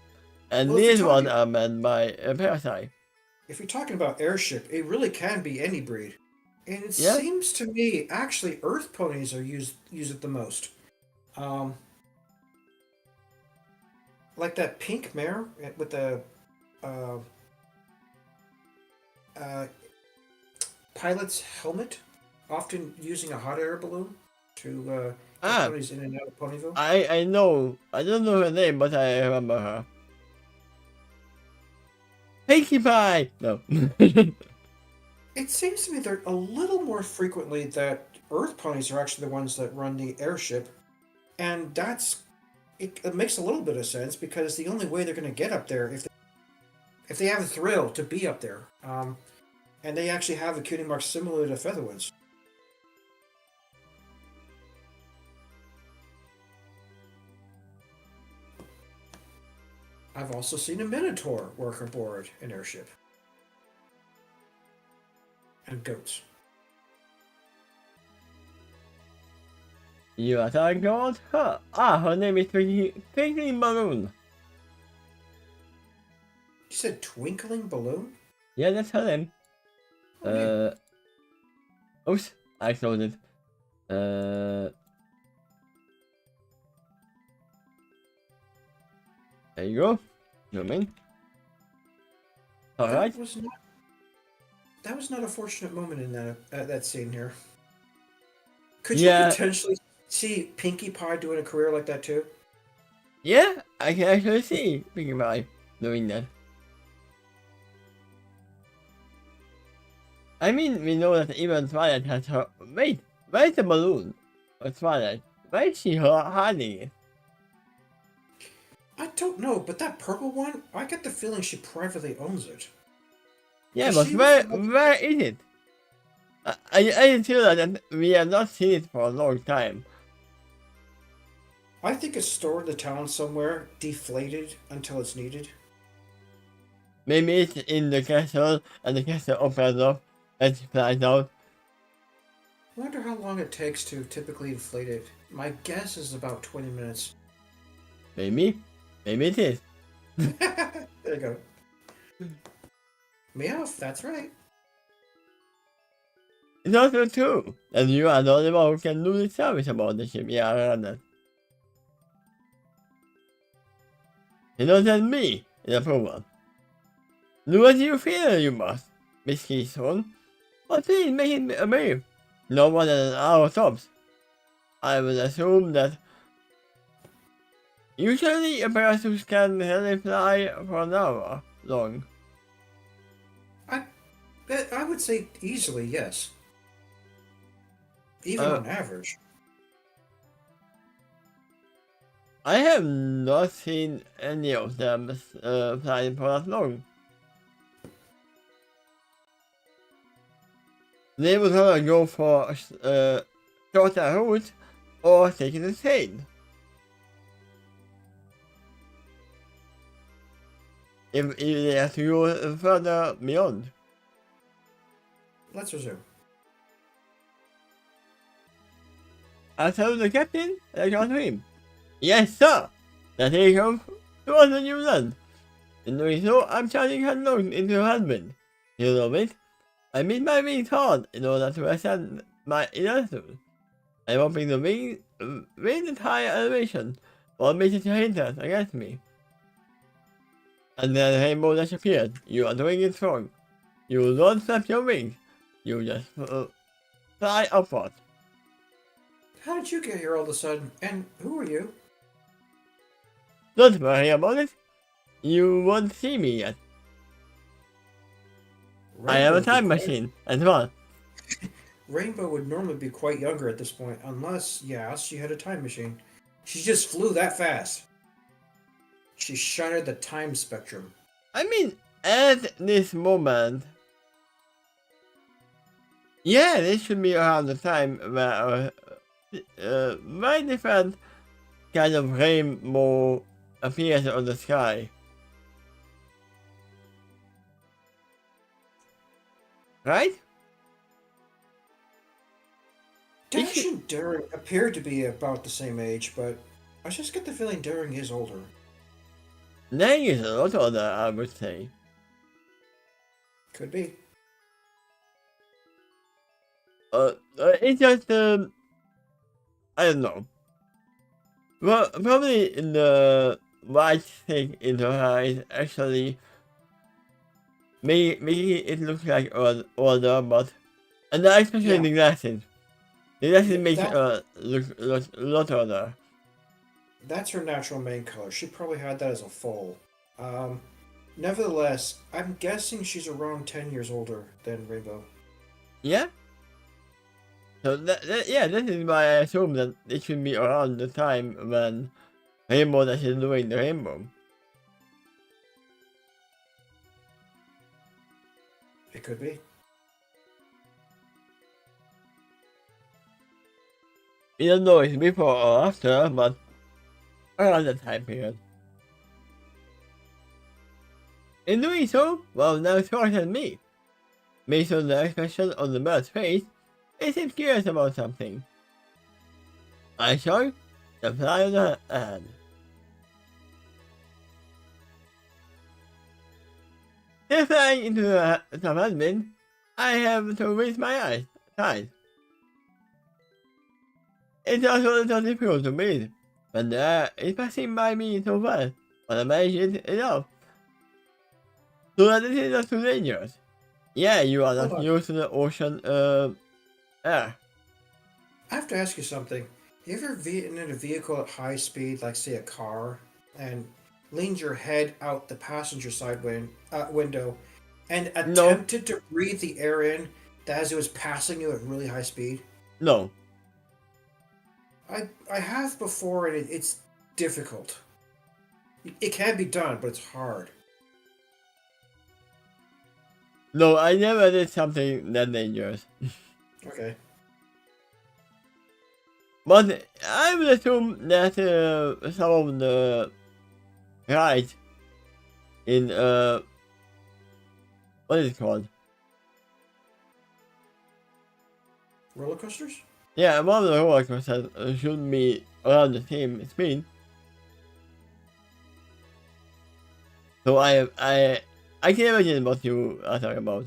and Well, if you're these ones talking are manned by Parasite. if you're talking about airship, it really can be any breed. And it Yeah. seems to me actually Earth ponies are use it the most. Um, like that pink mare with the uh, uh, pilot's helmet, often using a hot air balloon to get Ah, ponies in and out of Ponyville. I know. I don't know her name, but I remember her. Pinkie Pie. No. It seems to me they're a little more frequently that Earth ponies are actually the ones that run the airship, and it makes a little bit of sense because the only way they're going to get up there if they have a thrill to be up there, and they actually have a cutie mark similar to Featherwind's. I've also seen a Minotaur work aboard an airship. And goats. You are talking about her. Ah, her name is Twinkling Balloon. You said Twinkling Balloon? Yeah, that's her name. Okay. Oops, I closed it. There you go. Zoom in. Alright. That was not a fortunate moment in that scene here. Could you Yeah, potentially see Pinkie Pie doing a career like that too? yeah, I can actually see Pinkie Pie doing that. I mean, we know that even Twilight has her. Wait, where's the balloon? Or Twilight? Where is she hiding it? I don't know, but that purple one, I get the feeling she privately owns it. Yeah, 'Cause but she was where is it? I feel that we have not seen it for a long time. I think it's stored in the town somewhere, deflated until it's needed. Maybe it's in the castle and the castle opens up and she flies out. I wonder how long it takes to typically inflate it. My guess is about 20 minutes. Maybe it is. There you go. Meowth, that's right. It's also true that you are the only one who can do the service about the ship. Yeah, I read that. You know that me in approval. Do what you feel you must, Miss Keystone. But please make it brief. No more than an hour tops. I will assume that usually a parachute can really fly for an hour long. I would say easily, yes. Even on average. I have not seen any of them flying for that long. They would rather go for shorter route or taking the train. If they have to go further beyond. Let's resume. I told the captain and I got him. Yes, sir! That he comes to us when you land. In doing so, I'm charging her loan into her husband. You know it? I mean my wings hard in order to ascend my altitude. I'm hoping the wings at higher elevation will make it hindrance against me. And then the rainbow disappeared. You are doing it wrong. You don't flap your wings. You just fly upward. How did you get here all of a sudden? And who are you? Don't worry about it. You won't see me yet. I have a Rainbow would be time quite- machine as well. Rainbow would normally be quite younger at this point, unless, yeah, she had a time machine. She just flew that fast. She shattered the time spectrum. I mean, at this moment, yeah, this should be around the time where very different kind of rainbow appears on the sky. Right? Dash and Daring appeared to be about the same age, but I just get the feeling Daring is older. Nang is a lot older, I would say. Could be. It's just, I don't know. Well, probably the white thing in her eyes actually making it look like older, but and especially Yeah. the glasses. The glasses Yeah, make that- her look a lot older. That's her natural main color. She probably had that as a foal. Nevertheless, I'm guessing she's around 10 years older than Rainbow. Yeah. So yeah, this is why I assume that it should be around the time when Rainbow Dash is doing the rainbow. It could be. We don't know if it's before or after, but around that time period. In doing so, well, now shortened me. Based on the expression on the bird's face, it seems curious about something. I show the fly on the hand. Still flying into the admin, I have to raise my eyes. It's also a little difficult to breathe, but the air is passing by me so fast, but I manage it enough. So that it is not too dangerous. Yeah, you are Hold not on. used to the ocean air. I have to ask you something. You ever been in a vehicle at high speed, like say a car, and leaned your head out the passenger side window and attempted to breathe the air in as it was passing you at really high speed? No. I have before, and it's difficult. It can be done, but it's hard. No, I never did something that dangerous. Okay. But I would assume that some of the rides in what is it called? Roller coasters? Yeah, one of the roller coasters should be around the same speed. So I can imagine what you are talking about.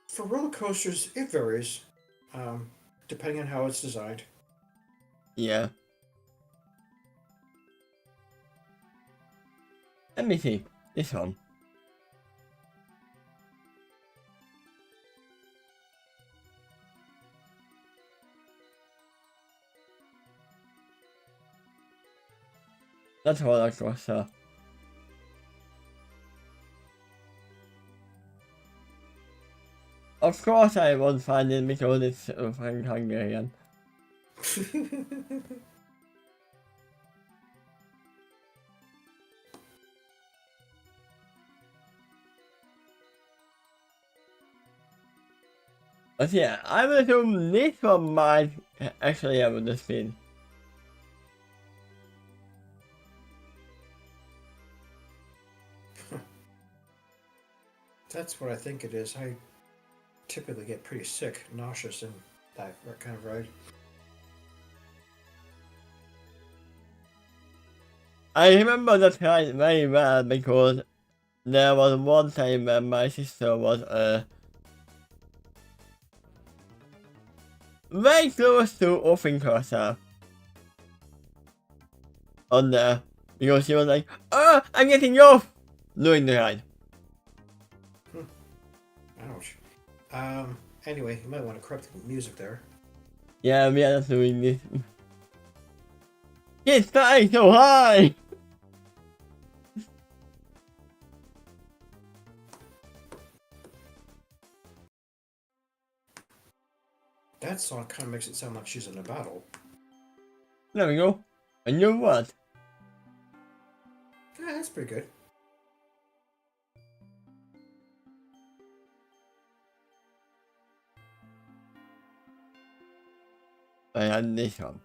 For roller coasters, it varies, depending on how it's designed. Yeah. Let me see. This one. That's roller coaster. Of course I won't find it because it's Hungarian. But yeah, I would assume this one might actually have the speed. That's what I think it is. I typically get pretty sick, nauseous in that kind of ride. I remember that ride very well because there was one time when my sister was very close to offing herself on there because she was like, "Oh, I'm getting off," during the ride. Ouch. Anyway, you might want to correct the music there. Yeah, we are not doing this. It's flying so high! That song kind of makes it sound like she's in a battle. There we go. And you know what? Yeah, that's pretty good. I had this one.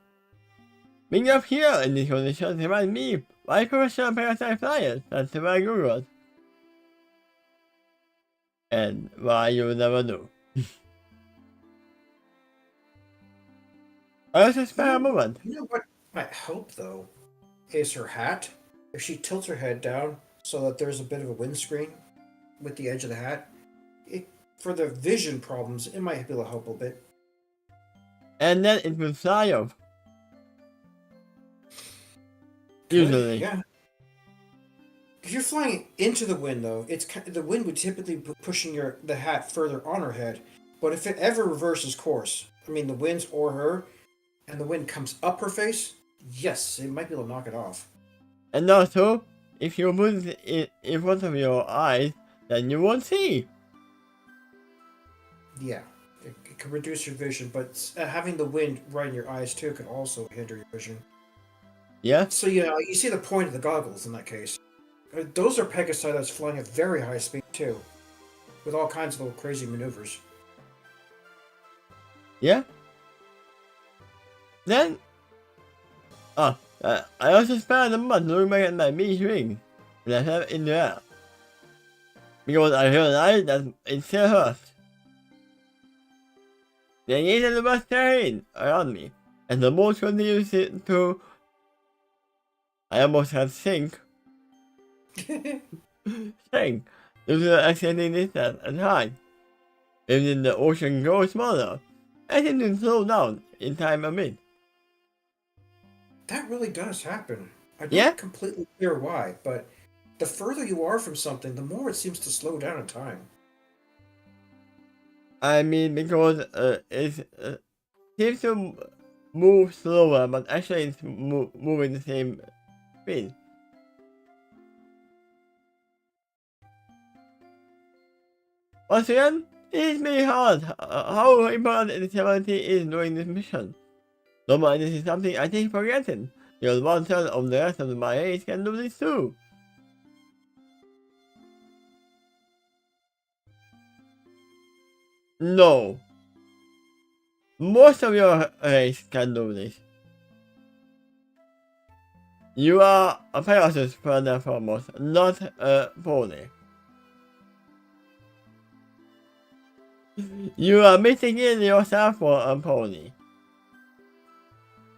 Being up here in this condition reminds me why professional parasite flyers, that's why I Googled. And why you never know. I also spare a moment. You know what might help though is her hat. If she tilts her head down so that there's a bit of a windscreen with the edge of the hat, for the vision problems, it might be able to help a bit. And then it will fly off. Usually. Yeah. If you're flying into the wind, though, the wind would typically be pushing the hat further on her head. But if it ever reverses course, I mean the winds or her, and the wind comes up her face, yes, it might be able to knock it off. And also, if you put it in front of your eyes, then you won't see. Yeah, it can reduce your vision, but having the wind right in your eyes too can also hinder your vision. Yeah? So you see the point of the goggles in that case. Those are Pegasi that's flying at very high speed too, with all kinds of little crazy maneuvers. Yeah? Then, I also spent a month looking back at my beach ring that I have in the air. Because I realized that it still hurts. The engine of the terrain around me, and the boat continues to... I almost had sink. Sink. Due to the accelerating distance and height. Even the ocean grows smaller, I seem to slow down in time a bit. That really does happen. I'm Yeah? not completely clear why, but the further you are from something, the more it seems to slow down in time. I mean, because it seems to move slower, but actually it's moving the same speed. Once again, it is really hard how important the stability is during this mission. Normally this is something I take for granted, because 1/3 of the rest of my race can do this too. No. Most of your race can do this. You are a Pegasus first and foremost, not a pony. You are mistaking yourself for a pony.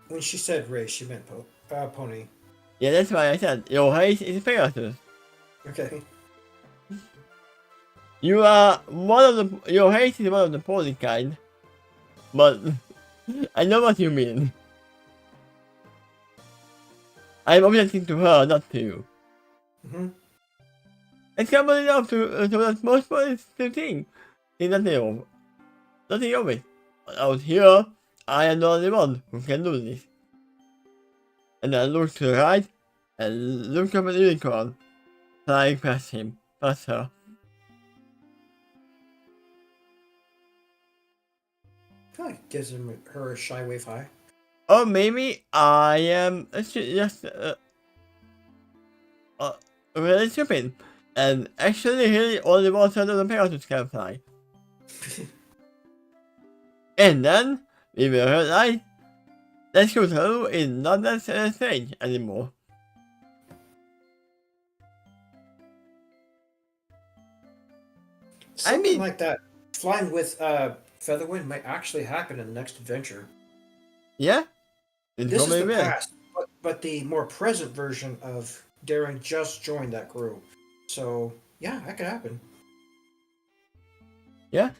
When she said race, she meant pony. Yeah, that's why I said your race is Pegasus. Okay. You are one of the your race is one of the pony kind, but I know what you mean. I'm objecting to her, not to you. Mm-hmm. It's common enough to that most ponies still think. Nothing of it. Out here, I am the only one who can do this. And I look to the right and look up at the unicorn flying past her. Probably gives her a shy wave high. Or maybe I am just really stupid and actually really only 1/3 of the Pegasus can fly. And then we will realize that Shooter is not that strange anymore. Something like that, flying with Featherwind might actually happen in the next adventure. Yeah? This is the past, but the more present version of Darren just joined that crew. So Yeah, that could happen. Yeah.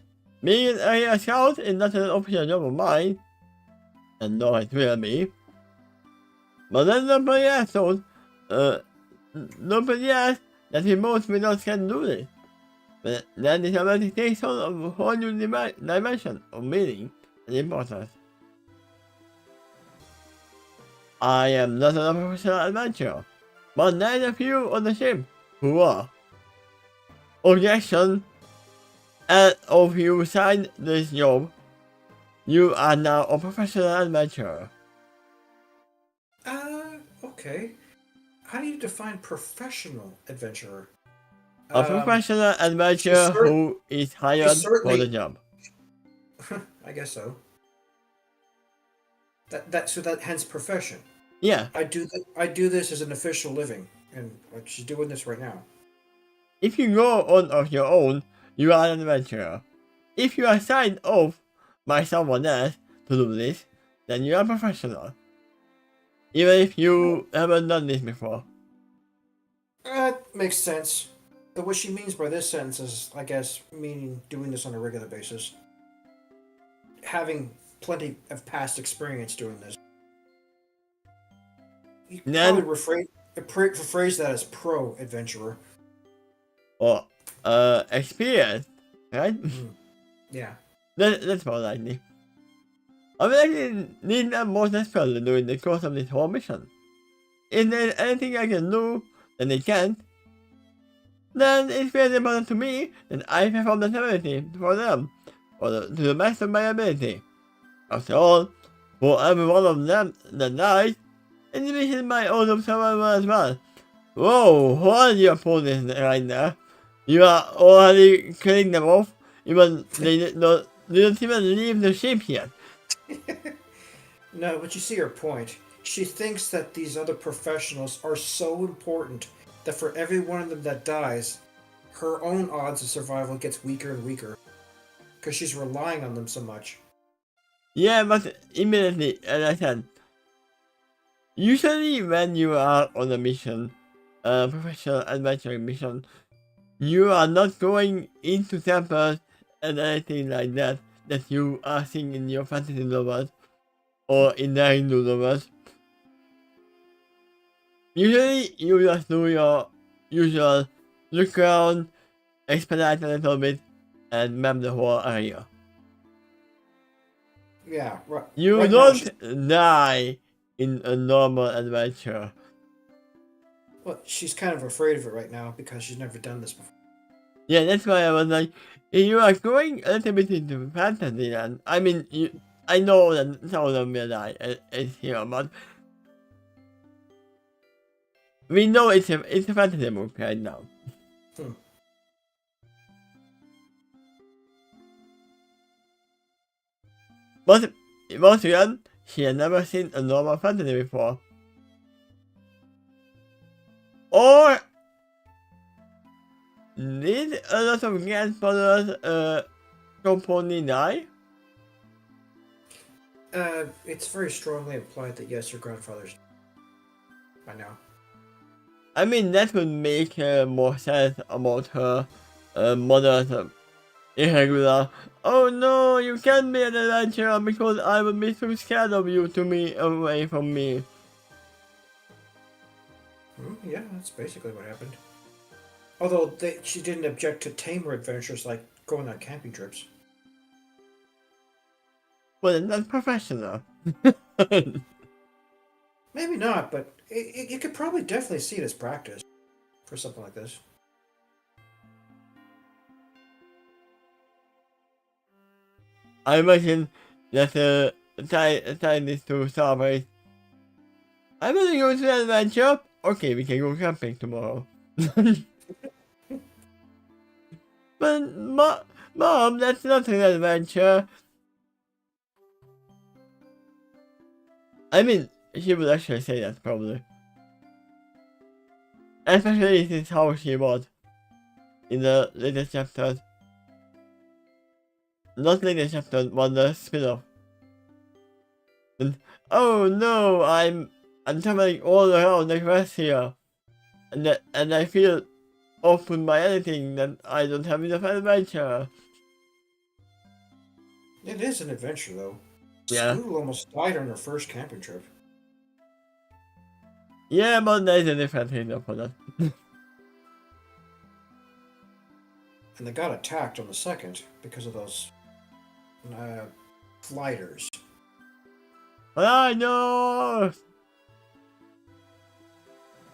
Being a scout is not an official job of mine, and no, it will be. But then nobody else thought, nobody else that he most without can do this. But then it already takes on a whole new dimension of meaning and importance. I am not a professional adventurer, but neither of you on the ship who are. Objection! And of you signed this job, you are now a professional adventurer. Okay. How do you define professional adventurer? A professional adventurer who is hired for the job. I guess so. That hence profession. Yeah. I do this as an official living, and like she's doing this right now. If you go on of your own, you are an adventurer. If you are signed off by someone else to do this, then you are a professional. Even if you haven't done this before. That makes sense. But what she means by this sentence is, I guess, meaning doing this on a regular basis. Having plenty of past experience doing this. You could Then, probably rephrase that as pro adventurer. Or experience, right? Yeah. That's more likely. I will actually need them more desperately during the course of this whole mission. If there's anything I can do that they can't, then it's very important to me that I perform the ability for them, or to the best of my ability. After all, for every one of them that dies, it's a mission my own of survival as well. Whoa, hold your opponents right there. You are already killing them off, even they don't even leave the ship yet. No, but you see her point. She thinks that these other professionals are so important that for every one of them that dies, her own odds of survival gets weaker and weaker. Because she's relying on them so much. Yeah, but immediately, as I said, usually when you are on a mission, a professional adventuring mission, you are not going into temples and anything like that you are seeing in your fantasy novels or in the Hindu novels. Usually, you just do your usual look around, expedite a little bit, and map the whole area. Yeah, right. You right don't die in a normal adventure. Well, she's kind of afraid of it right now because she's never done this before. Yeah, that's why I was like, if you are going a little bit into fantasy land, I mean, I know that some of them will die here, but we know it's a fantasy book right now. But once again, she had never seen a normal fantasy before. Or did a lot of grandfathers company die? It's very strongly implied that yes, your grandfather's by now. I mean, that would make more sense about her mother's irregular. Oh no, you can't be an adventurer because I would be too scared of you to be away from me. Yeah, that's basically what happened. Although she didn't object to tamer adventures like going on camping trips. Well, that's professional. Maybe not, but you could probably definitely see it as practice for something like this. I imagine that tie this to Starface. I'm gonna go to the adventure. Okay, we can go camping tomorrow. But Mom, that's not an adventure. I mean, she would actually say that probably. Especially since how she was in the latest chapters. Not latest chapter, but the spin-off. And, oh no, I'm traveling all around the quest here, and I feel often by anything that I don't have enough adventure. It is an adventure, though. Yeah. Scoodle almost died on her first camping trip. Yeah, but there's a different reason for that. And they got attacked on the second because of those gliders. I know!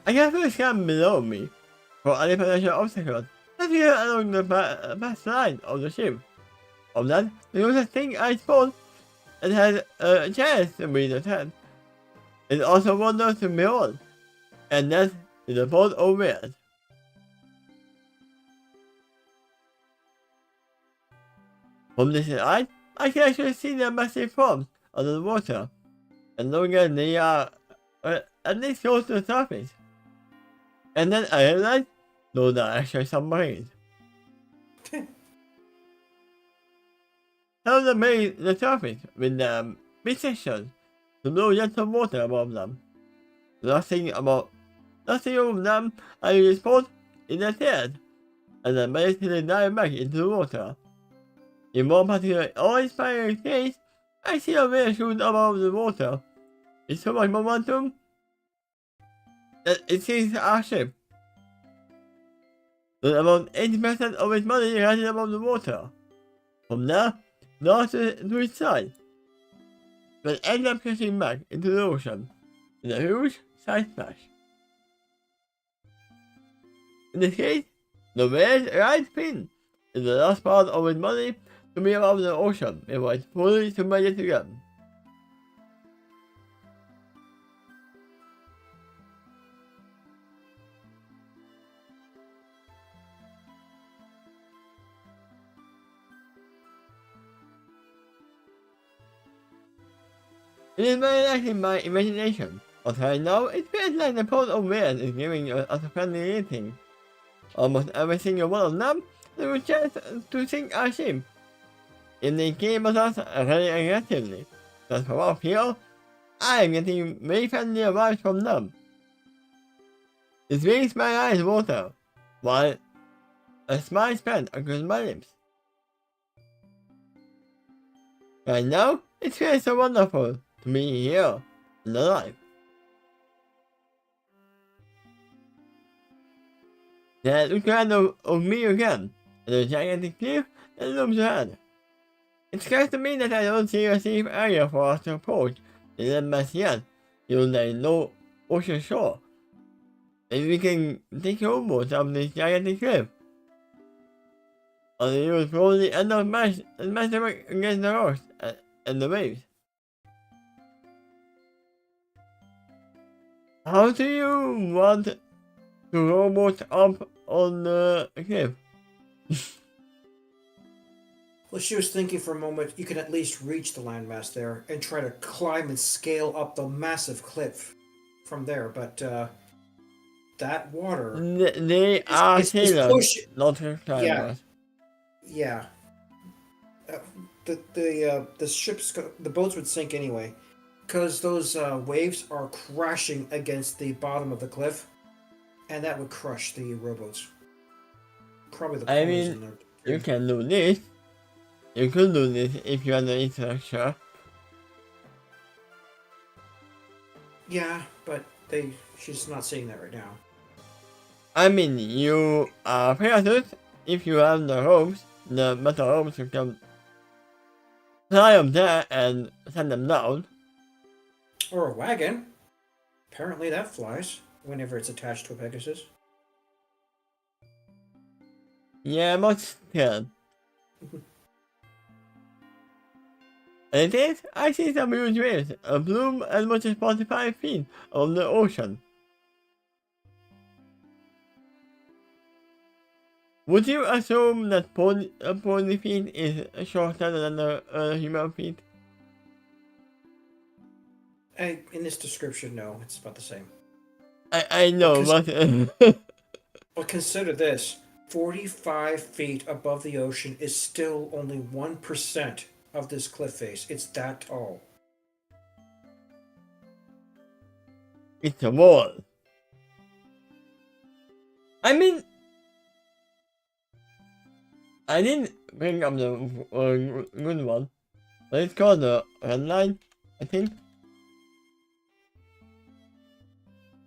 I can feel a scan below me for any potential obstacles that here along the past line of the ship. Of that, there was a thing I suppose it has a chance to be the 10. It's also wonders to behold, and that is the port of weird. From this side, I can actually see the massive forms under the water, and looking at they are at least close to the surface. And then I realized those are actually submarines. Some of them made the surface with big sections to blow jets of water above them. Nothing of them I suppose in the head, and then basically dive back into the water. In one particular awe-inspiring case, I see a whale shoot above the water. It's so much momentum that it sinks our ship. With about 80% of its money rising above the water. From there, north to its side, but ends up crashing back into the ocean in a huge side splash. In this case, the whale's right fin is the last part of its body to be above the ocean before it's fully submerged again. It is very likely my imagination, but right now it feels like the port of whales is giving us a friendly rating. Almost every single one of them has a chance to sink our ship. If they came at us very aggressively, but from up here, I am getting very friendly vibes from them. It makes my eyes water, while a smile spreads across my lips. Right now, it feels so wonderful to be here and alive. Then look around of me again, and the gigantic cliff that looms ahead. It scares to me that I don't see a safe area for us to approach the landmass yet, even there is no ocean shore. Maybe we can take a rowboat up this gigantic cliff. Or it will probably end up smashed against the rocks and the waves. How do you want to rowboat up on the cliff? Well, she was thinking for a moment you can at least reach the landmass there and try to climb and scale up the massive cliff from there, but that water They are is sailors, pushing. not Yeah, climbers. yeah. The boats would sink anyway, because those waves are crashing against the bottom of the cliff, and that would crush the rowboats. Probably the I corners in mean, there. you can do this. You could do this if you are the instructor. Yeah, but she's not saying that right now. I mean, you are parachute if you have the ropes, the metal ropes, you can tie them there and send them down. Or a wagon. Apparently that flies whenever it's attached to a Pegasus. Yeah, but still. And it is, I see some huge waves, a bloom as much as 45 feet of the ocean. Would you assume that 40 feet is shorter than a human feet? In this description, no, it's about the same. I know, but... But consider this. 45 feet above the ocean is still only 1% of this cliff face. It's that tall. It's a wall. I mean, I didn't bring up the good one, but it's called the red line, I think.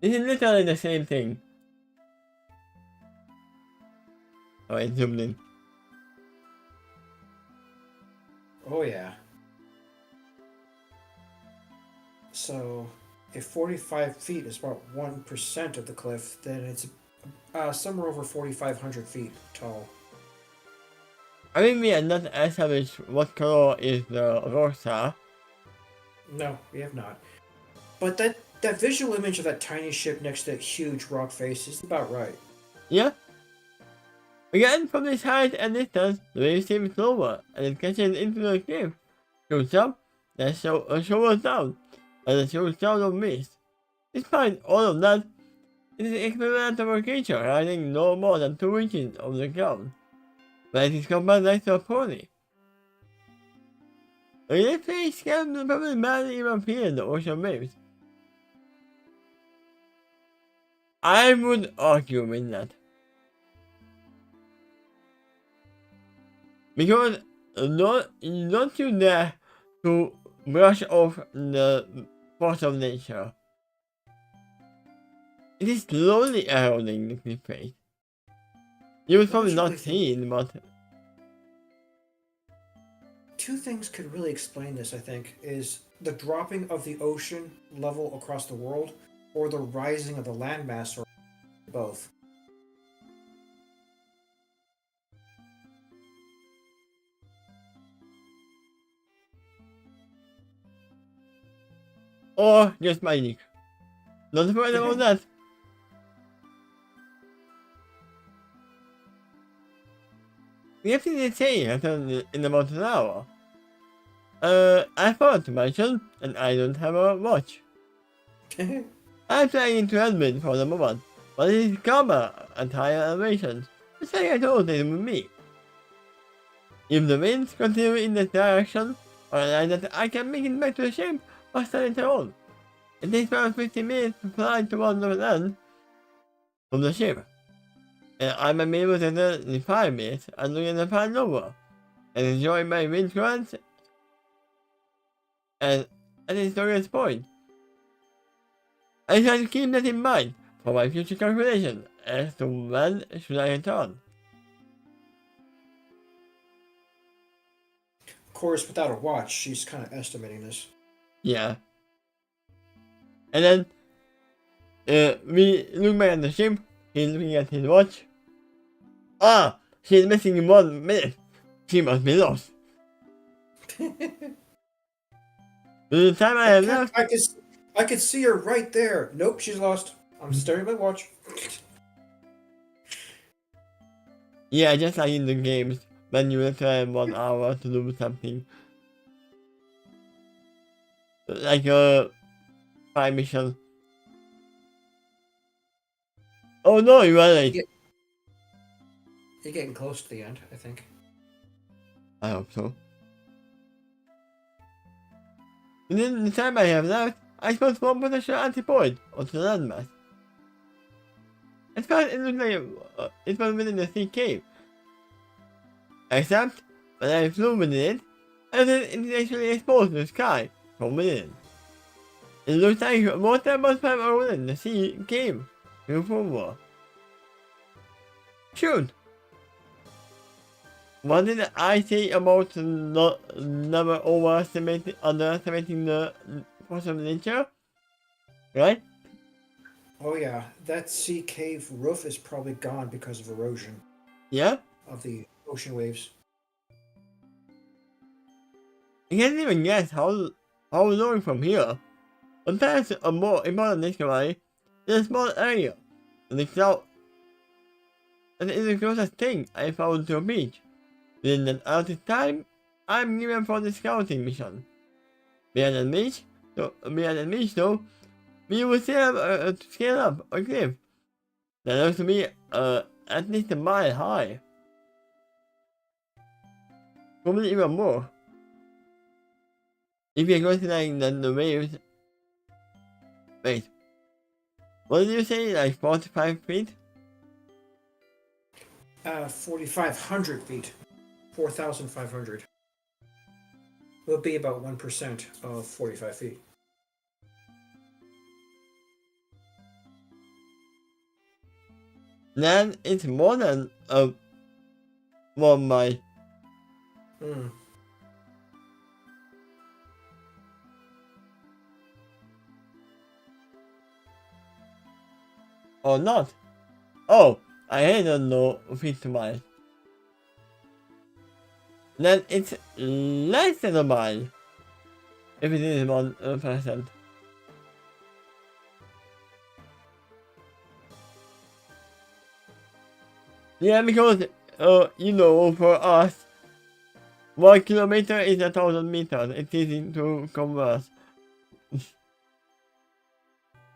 This is literally the same thing. Oh, it zoomed in. Oh yeah. So, if 45 feet is about 1% of the cliff, then it's somewhere over 4,500 feet tall. I mean, we are not established what color is the rosa. No, we have not. But that visual image of that tiny ship next to that huge rock face is about right. Yeah. Again, from this height and distance, the wave seems slower, and it catches into the cliff. Shoots up, then showers down, and it shows down of mist. Despite all of that, it is an experimental creature riding no more than 2 inches off the ground, but it is compared next to a pony. This face can probably barely even feel the ocean waves. I would argue with that. Because don't you dare to brush off the force of nature. It is slowly eroding the cliff face. You will probably not see it, but two things could really explain this, I think, is the dropping of the ocean level across the world or the rising of the landmass, or both. or just magic. Don't worry about that. We have to say in about an hour. I forgot to mention that I don't have a watch. I'm trying to admit for the moment, but it is camera at higher elevations. Just like I told it with me. If the winds continue in this direction, or that I can make it back to the ship faster later on. It takes around 15 minutes to fly towards the land from the ship. And I might be able to do it in 5 minutes and look at the pan over and enjoy my wind currents. And at this story's point, I try to keep that in mind for my future calculation as to when should I return. Of course, without a watch, she's kind of estimating this. Yeah. And then we look back at the ship, he's looking at his watch. Ah! She's missing in 1 minute. She must be lost. The time I have left. I could see her right there. Nope, she's lost. I'm staring at my watch. Yeah, just like in the games, when you return 1 hour to do something. Like a 5 mission. Oh no, you are late. You're getting close to the end, I think. I hope so. Within the time I have left, I spent 1 potential anti-point onto the landmass. At first, it looked like it was within the sea cave. Except, when I flew within it, and then it is actually exposed to the sky from within. It looks like water must have within the sea cave before. Shoot! What did I say about never underestimating the force of nature? Right? Oh yeah, that sea cave roof is probably gone because of erosion. Yeah? Of the ocean waves. I can't even guess how long from here. But perhaps a more important discovery is a small area in the south. And it is the closest thing I found to a beach. Within that out of time, I'm given for the scouting mission. Beyond the beach, though, we will scale up a cliff that looks to be at least a mile high. Probably even more. If you're considering that the waves. Wait. What did you say? Like 45 feet? 4,500 feet. 4,500. It would be about 1% of 45 feet. Then it's more than 1 mile. Hmm. Or not. Oh, I don't know 50 miles. Then it's less than a mile. If it is 1%. Yeah, because, you know, for us, 1 kilometer is 1,000 meters. It's easy to convert.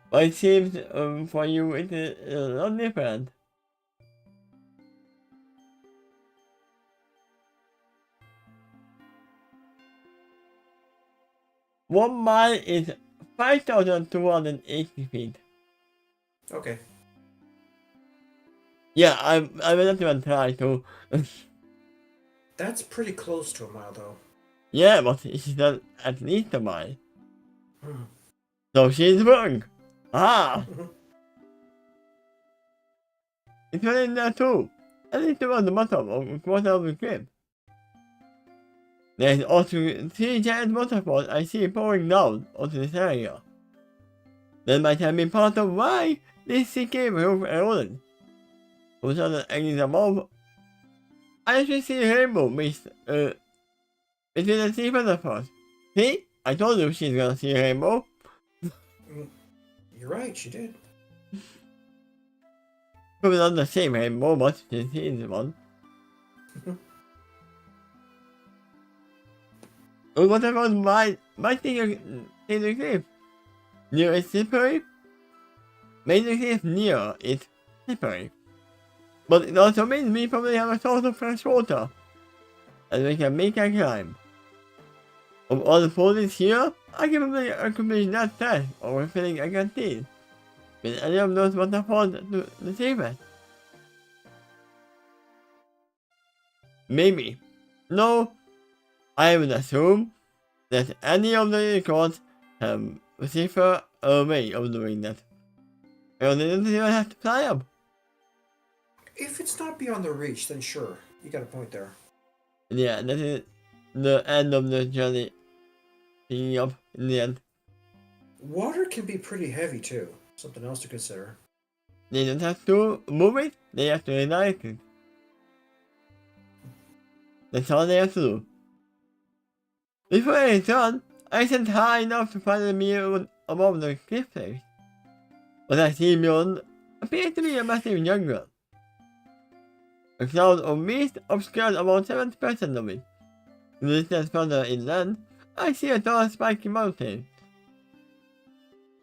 But it seems for you it is a lot different. One mile is 5,280 feet. Okay. Yeah, I will not even try to. That's pretty close to a mile, though. Yeah, but she's not at least a mile. Hmm. So she's wrong. Ah, Mhm. it's not in there too. At least around the bottom of a quarter of the cliff. There's also 3 giant waterfalls I see pouring down onto this area. That might have been part of why this cave roof eroded. From sudden angles above, I actually see a rainbow mist between the 3 waterfalls. See? I told you she's gonna see a rainbow. You're right, she did. Probably not the same rainbow, but she sees one. What about my thing in the cliff? Near is slippery? Maybe the cliff near is slippery. But it also means we probably have a source of fresh water. And we can make a climb. Of all the poses here, I can probably accomplish that task or feeling I can see. With any of those waterfalls to the safest. Maybe. No, I would assume that any of the unicorns have a safer way of doing that. And they don't even have to fly up. If it's not beyond the reach, then sure. You got a point there. Yeah, that is the end of the journey. Picking up in the end. Water can be pretty heavy, too. Something else to consider. They don't have to move it, they have to redirect it. That's all they have to do. Before I return, I sent high enough to find a mirror above the cliff face. What I see beyond appears to be a massive jungle. A cloud of mist obscures about 70% of it. In the distance further inland, I see a tall spiky mountain.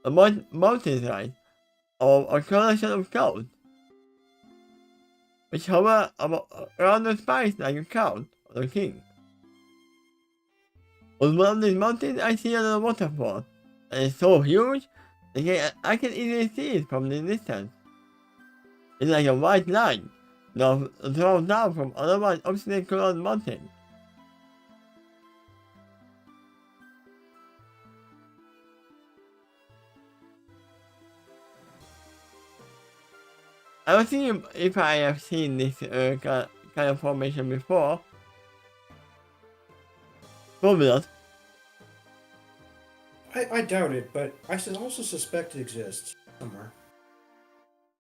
A mountainside of a collection of clouds, which hover around the spikes like a crown or a king. On one of these mountains, I see another waterfall, and it's so huge that I can easily see it from the distance. It's like a white line, now thrown down from otherwise obsidian-colored mountain. I was thinking if I have seen this kind of formation before. Probably not. I doubt it, but I also suspect it exists somewhere.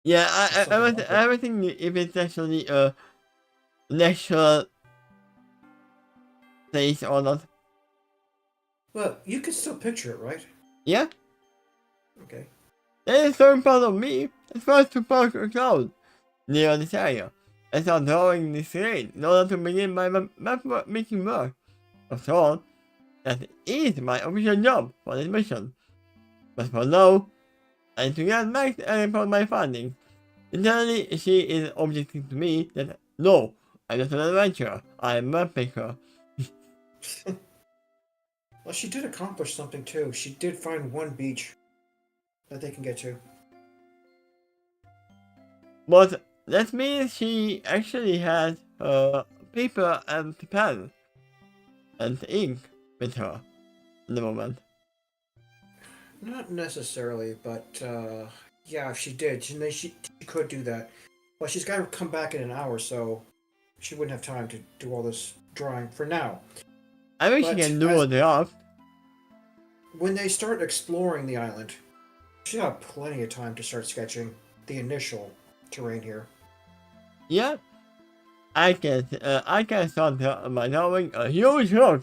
Yeah, I was thinking if it's actually a natural place or not. Well, you can still picture it, right? Yeah, Okay. there is some part of me that wants to park a cloud near this area and start drawing this rain in order to begin my map making work. After all, that is my official job for this mission. But for now, I need to get back and report my findings. Internally, she is objecting to me that no, I'm not an adventurer, I'm a map maker. Well, she did accomplish something too. She did find one beach that they can get to. But that means she actually has paper and pen and ink with her in the moment. Not necessarily, but yeah, if she did, she could do that. Well, she's got to come back in an hour, so she wouldn't have time to do all this drawing for now. I wish she But can do a draft. when they start exploring the island, she'll have plenty of time to start sketching the initial terrain here. Yeah, I can start by drawing a huge rock.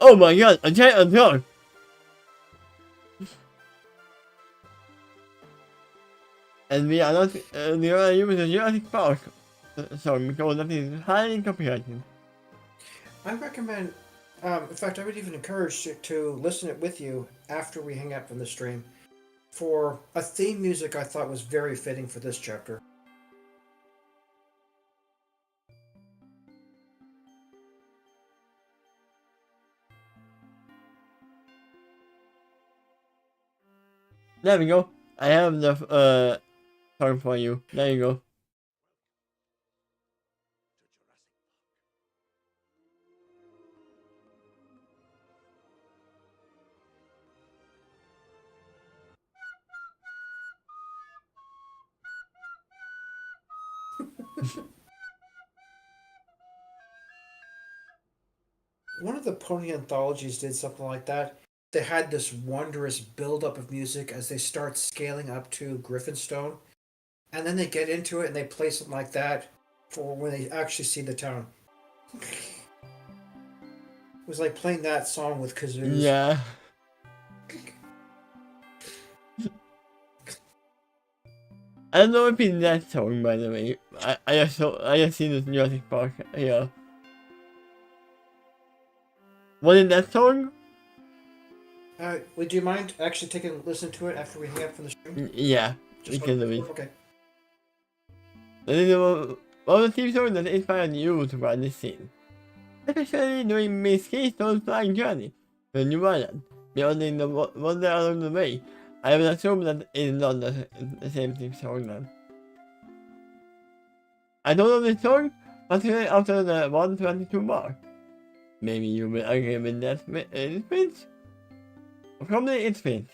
Oh my god, a giant rock! And we are not using the Jurassic Park song because that is highly copyrighted. I recommend, in fact, I would even encourage you to listen it with you after we hang out from the stream for a theme music I thought was very fitting for this chapter. There we go. I have the song for you. There you go. One of the pony anthologies did something like that. They had this wondrous buildup of music as they start scaling up to Griffinstone, and then they get into it and they play something like that for when they actually see the town. It was like playing that song with kazoos. Yeah. I don't know if it's that song, by the way. I just seen this Jurassic Park here. Was it that song? Would you mind actually taking a listen to it after we hang up from the stream? Yeah, Just we can do it. Okay. That is one of the TV songs that inspired you to write this scene. Especially during Miss Keystone's flying journey to New Island, beyond the wonder along the way. I would assume that it is not the same theme song then. I don't know this song, particularly after the 122 mark. Maybe you will agree with that speech? Probably it fits.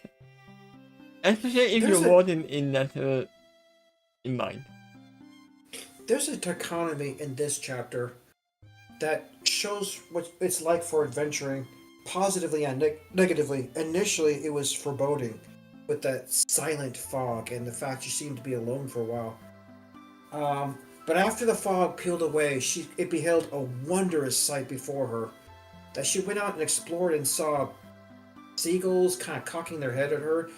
Especially if you wrote it in that in mind. There's a dichotomy in this chapter that shows what it's like for adventuring, positively and negatively. Initially, it was foreboding, with that silent fog and the fact she seemed to be alone for a while. But after the fog peeled away, it beheld a wondrous sight before her. That she went out and explored and saw seagulls kind of cocking their head at her,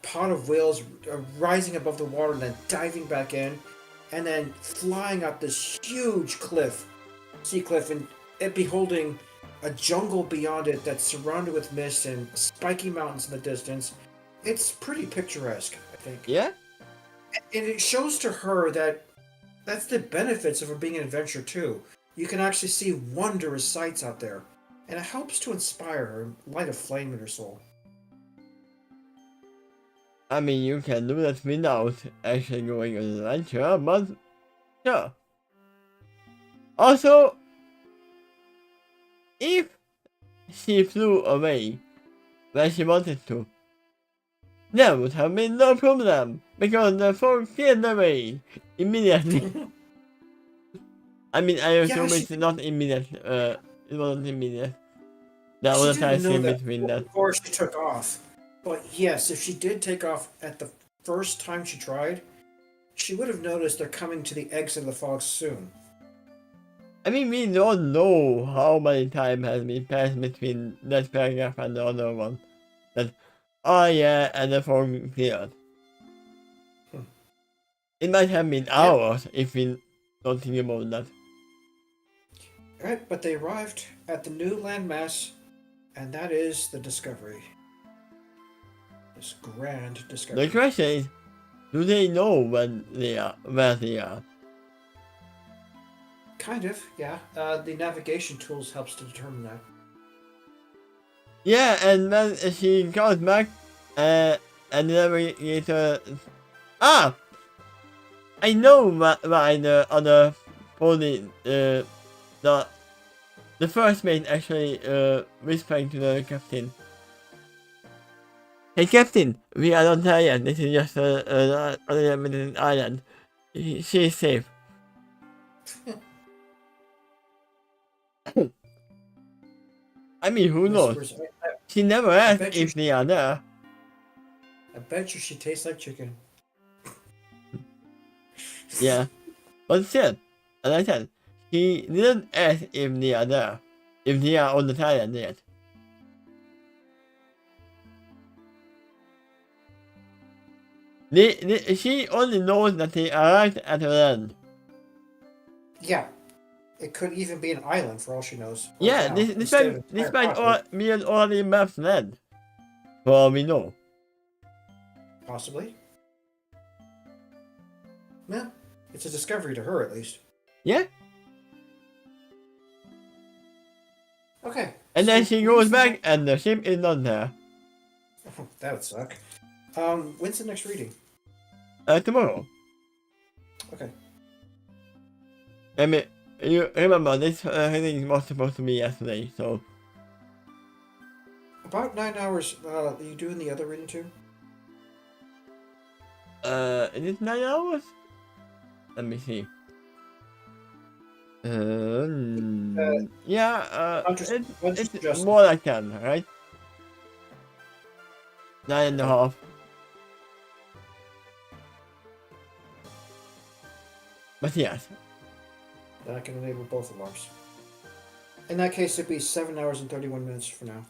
pod of whales rising above the water and then diving back in, and then flying up this huge sea cliff, and beholding a jungle beyond it that's surrounded with mist and spiky mountains in the distance. It's pretty picturesque, I think. Yeah? And it shows to her that that's the benefits of her being an adventurer too. You can actually see wondrous sights out there, and it helps to inspire her and light a flame in her soul. I mean, you can do that without actually going on an adventure, but sure. Also, if she flew away when she wanted to, there would have been no problem, because the fog cleared away immediately. I mean, I assume it's not immediate, it wasn't immediate. There was a time in between that. Before she took off. But yes, if she did take off at the first time she tried, she would have noticed they're coming to the exit of the fog soon. I mean, we don't know how many time has been passed between that paragraph and the other one. That, oh yeah, and the fog cleared. It might have been hours if we don't think about that. Alright, but they arrived at the new landmass, and that is the Discovery. This grand discovery. The question is, do they know where they are? Kind of, yeah. The navigation tools helps to determine that. Yeah, and when she goes back, and the navigator... I know why the other pony, the first mate actually whispering to the captain. Hey captain, we are not there yet. This is just an island. She is safe. I mean, who knows? Whispers, She never I asked bet you if they are there. I bet you she tastes like chicken. Yeah, but still, as I said, he didn't ask if they are there, if they are on the island yet. She only knows that they arrived at the land. Yeah, it could even be an island for all she knows. Right Yeah, now, this instead of an might entire continent. be an already mapped land. For all we know. Possibly. Yeah, it's a discovery to her at least. Yeah. Okay. And so then she when's goes the back and the ship is not there. That would suck. When's the next reading? Tomorrow. Okay. I mean, you remember this reading was supposed to be yesterday, so. About 9 hours. Are you doing the other reading too? Is it 9 hours? Let me see. Yeah, it's more like 10, right? 9.5. But yes. Then I can enable both alarms. In that case, it'd be 7 hours and 31 minutes for now.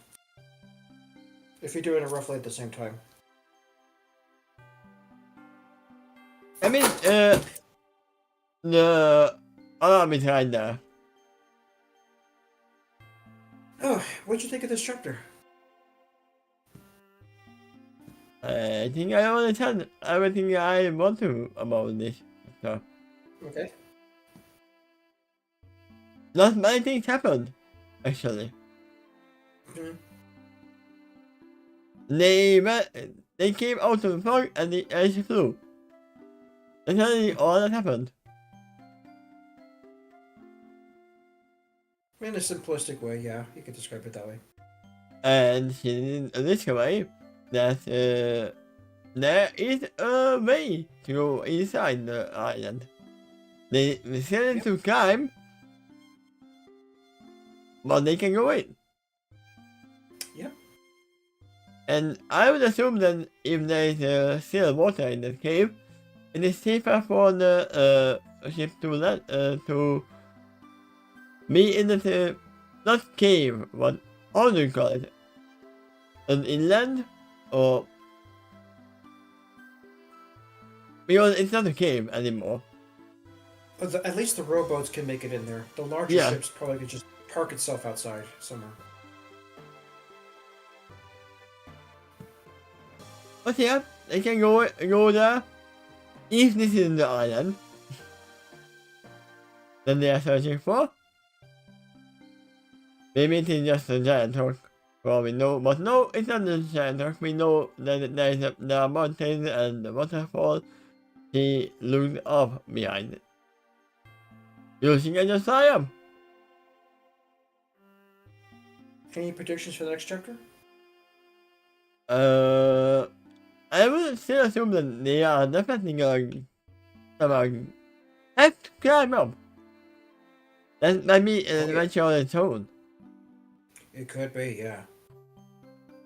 If you're doing it roughly at the same time. I mean, the alarm is right there. Oh, what'd you think of this chapter? I think I want to tell everything I want to about this stuff. Okay. Not many things happened, actually. Mm-hmm. They came out of the fog and the ice flew. That's really all that happened. In a simplistic way, yeah, you could describe it that way. And she didn't discover that there is a way to go inside the island. They still need to climb, but they can go in. Yep. And I would assume that if there is still water in the cave, it is safer for the ship to land, to be in the not cave, but how do you call it? An inland, or because it's not a cave anymore. But at least the rowboats can make it in there. The larger ships probably could just park itself outside somewhere. But yeah, they can go there. If this is the island that they are searching for. Maybe it is just a giant rock. Well, we know, but no, it's not a giant rock. We know that there are mountains and the waterfall. He looked up behind it. You think I just saw him? Any predictions for the next chapter? I would still assume that they are definitely going to have to climb up. That might be an adventure on its own. It could be, yeah.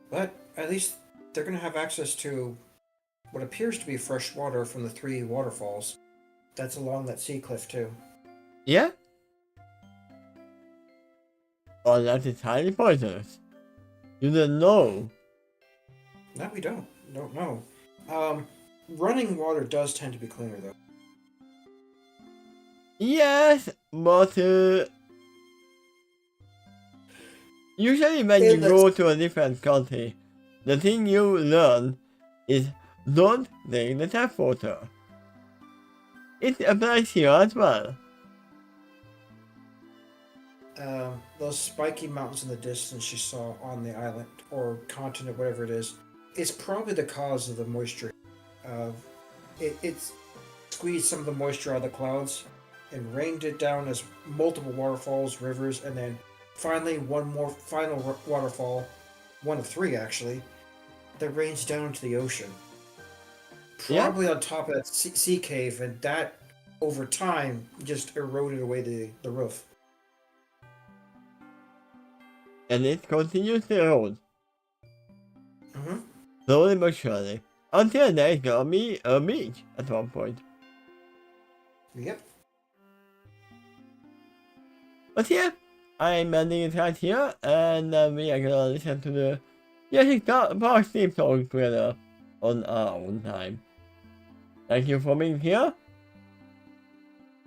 But at least they're going to have access to what appears to be fresh water from the 3 waterfalls. That's along that sea cliff, too. Yeah? Oh, that is highly poisonous. You don't know. No, we don't. Don't know. Running water does tend to be cleaner, though. Yes, but usually when you go to a different country, the thing you learn is don't drink the tap water. It applies here as well. Those spiky mountains in the distance you saw on the island, or continent, whatever it is probably the cause of the moisture. It's squeezed some of the moisture out of the clouds and rained it down as multiple waterfalls, rivers, and then finally one more final waterfall, one of three actually, that rains down into the ocean. Yeah. Probably on top of that sea cave, and that over time just eroded away the roof. And it continues to erode. Mm-hmm. Slowly but surely. Until there's gonna be a beach at one point. Yep. But yeah, I'm ending it right here, and we are gonna listen to the Jurassic Park theme song together on our own time. Thank you for being here,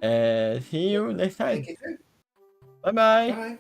and see you next time. Thank you. Bye bye. Bye.